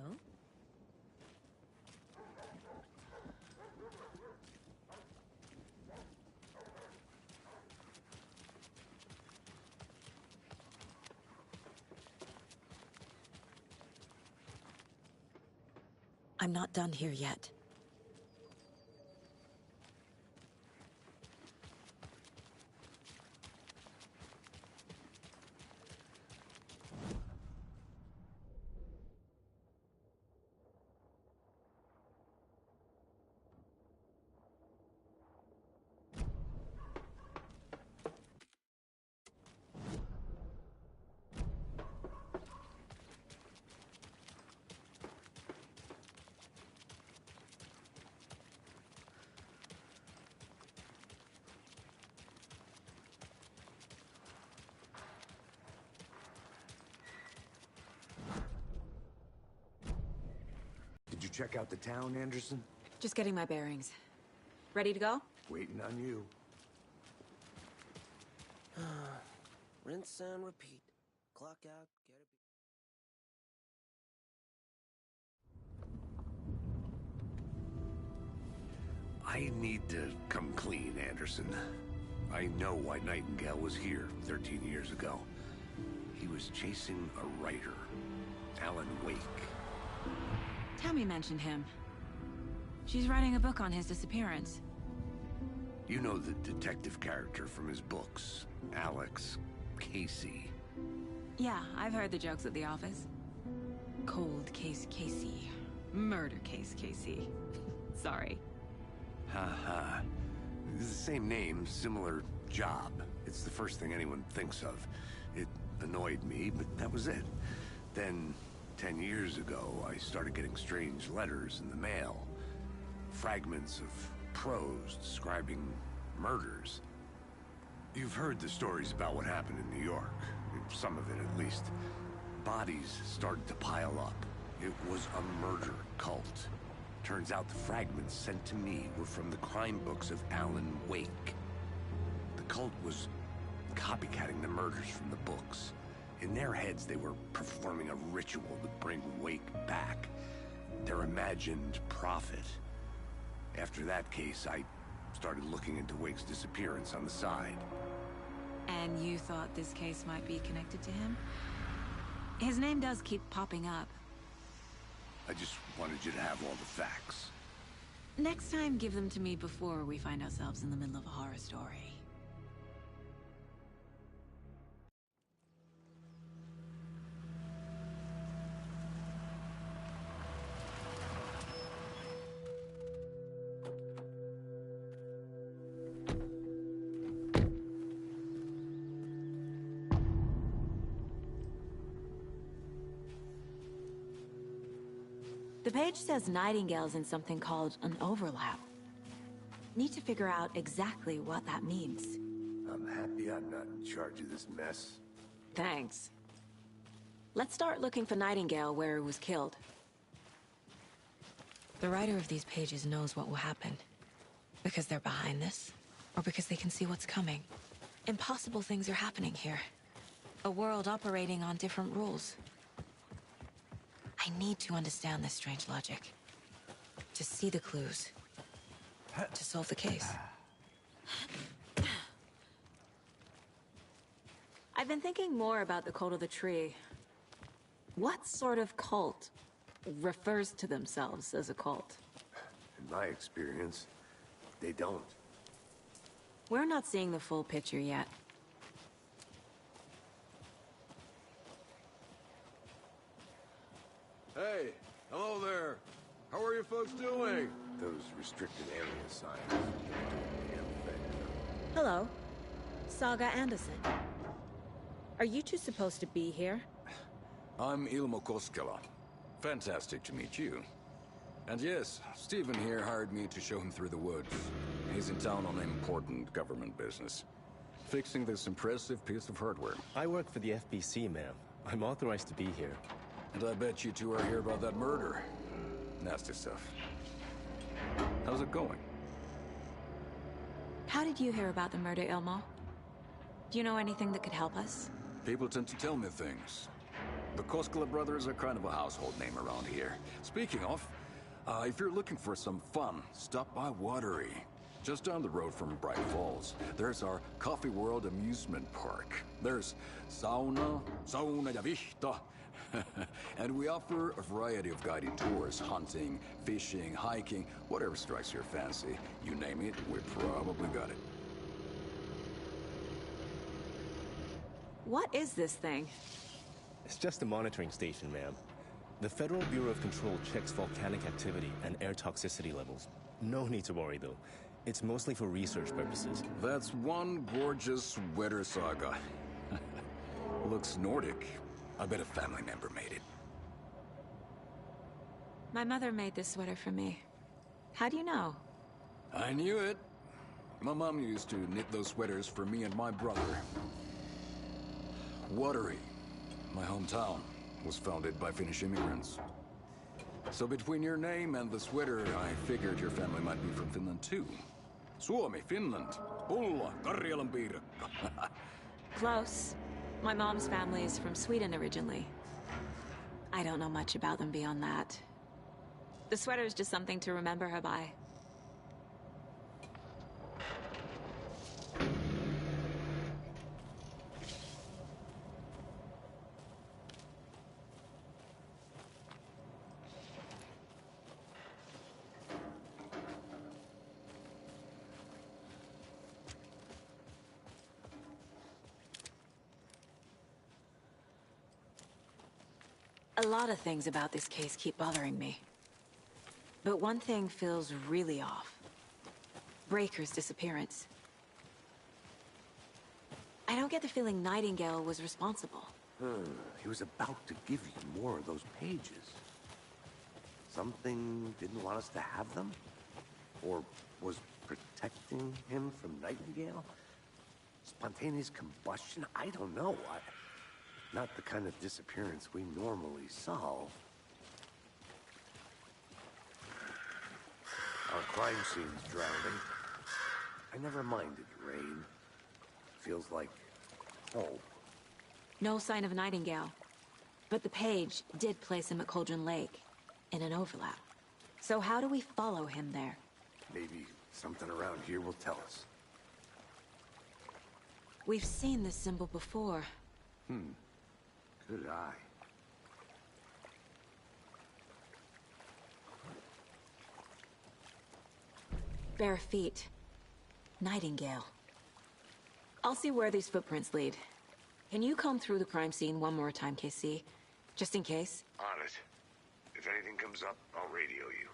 I'm not done here yet. Did you check out the town, Anderson? Just getting my bearings. Ready to go? Waiting on you. Rinse and repeat. clock out, get a... I need to come clean, Anderson. I know why Nightingale was here 13 years ago. He was chasing a writer, Alan Wake. Tammy mentioned him. She's writing a book on his disappearance. You know the detective character from his books, Alex Casey. Yeah, I've heard the jokes at the office. Cold case Casey. Murder case Casey. Sorry. Haha. It's the same name, similar job. It's the first thing anyone thinks of. It annoyed me, but that was it. Then, 10 years ago, I started getting strange letters in the mail. Fragments of prose describing murders. You've heard the stories about what happened in New York. Some of it, at least. Bodies started to pile up. It was a murder cult. Turns out the fragments sent to me were from the crime books of Alan Wake. The cult was copycatting the murders from the books. In their heads, they were performing a ritual to bring Wake back. Their imagined prophet. After that case, I started looking into Wake's disappearance on the side. And you thought this case might be connected to him? His name does keep popping up. I just wanted you to have all the facts. Next time, give them to me before we find ourselves in the middle of a horror story. The page says Nightingale's in something called an overlap. Need to figure out exactly what that means. I'm happy I'm not in charge of this mess. Thanks. Let's start looking for Nightingale where he was killed. The writer of these pages knows what will happen. Because they're behind this, or because they can see what's coming. Impossible things are happening here. A world operating on different rules. I need to understand this strange logic. To see the clues. To solve the case. I've been thinking more about the cult of the tree. What sort of cult refers to themselves as a cult? In my experience, they don't. We're not seeing the full picture yet. Hey, hello there. How are you folks doing? Those restricted area signs. Hello. Saga Anderson. Are you two supposed to be here? I'm Ilmo Koskela. Fantastic to meet you. And yes, Stephen here hired me to show him through the woods. He's in town on important government business. Fixing this impressive piece of hardware. I work for the FBC, ma'am. I'm authorized to be here. And I bet you two are here about that murder. Nasty stuff. How's it going? How did you hear about the murder, Ilmo? Do you know anything that could help us? People tend to tell me things. The Koskela brothers are kind of a household name around here. Speaking of, if you're looking for some fun, stop by Watery. Just down the road from Bright Falls, there's our Coffee World amusement park. There's sauna ja vihta. And we offer a variety of guided tours, hunting, fishing, hiking, whatever strikes your fancy. You name it, we probably got it. What is this thing? It's just a monitoring station, ma'am. The Federal Bureau of Control checks volcanic activity and air toxicity levels. No need to worry, though. It's mostly for research purposes. That's one gorgeous sweater, Saga. Looks Nordic. I bet a family member made it. My mother made this sweater for me. How do you know? I knew it. My mom used to knit those sweaters for me and my brother. Watery, my hometown, was founded by Finnish immigrants. So between your name and the sweater, I figured your family might be from Finland too. Suomi, Finland, Pulla, Karjalan piirakka. Close. My mom's family is from Sweden originally. I don't know much about them beyond that. The sweater is just something to remember her by. A lot of things about this case keep bothering me. But one thing feels really off. Breaker's disappearance. I don't get the feeling Nightingale was responsible. He was about to give you more of those pages. Something didn't want us to have them? Or was protecting him from Nightingale? Spontaneous combustion? I don't know. Not the kind of disappearance we normally solve. Our crime scene's drowning. I never minded rain. Feels like home. No sign of Nightingale. But the page did place him at Cauldron Lake, in an overlap. So how do we follow him there? Maybe something around here will tell us. We've seen this symbol before. Good eye. Bare feet. Nightingale. I'll see where these footprints lead. Can you comb through the crime scene one more time, KC? Just in case? On it. If anything comes up, I'll radio you.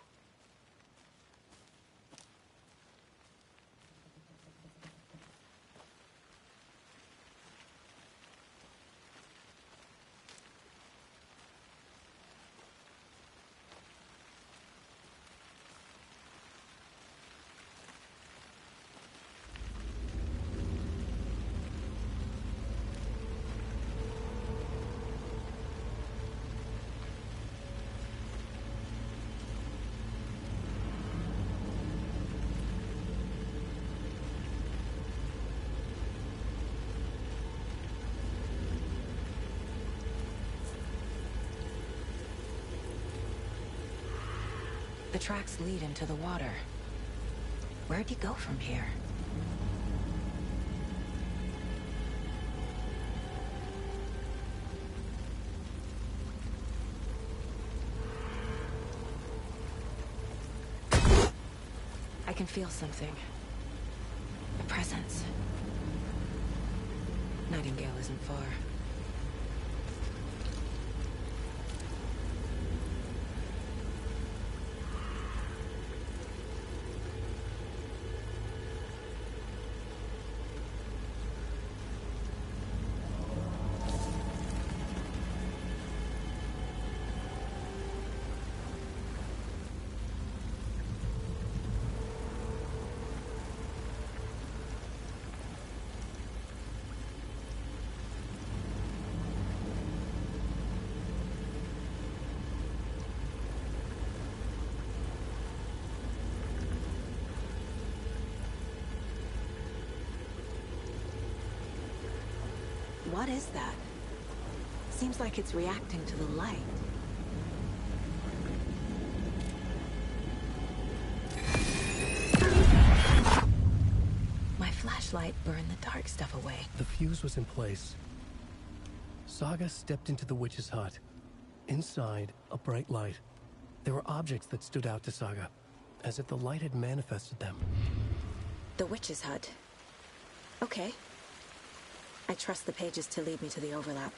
The tracks lead into the water. Where'd he go from here? I can feel something. A presence. Nightingale isn't far. What is that? Seems like it's reacting to the light. My flashlight burned the dark stuff away. The fuse was in place. Saga stepped into the witch's hut. Inside, a bright light. There were objects that stood out to Saga, as if the light had manifested them. The witch's hut. Okay. I trust the pages to lead me to the overlap.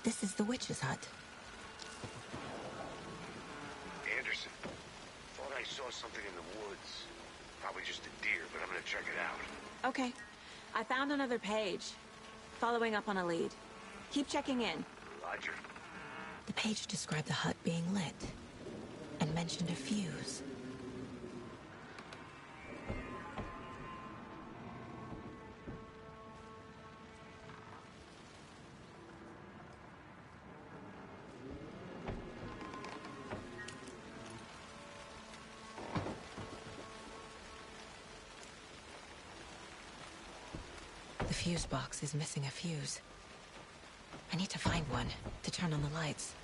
This is the witch's hut. Anderson, thought I saw something in the woods. Probably just a deer, but I'm gonna check it out. Okay. I found another page. Following up on a lead. Keep checking in. Roger. The page described the hut being lit and mentioned a fuse. The fuse box is missing a fuse. I need to find one to turn on the lights.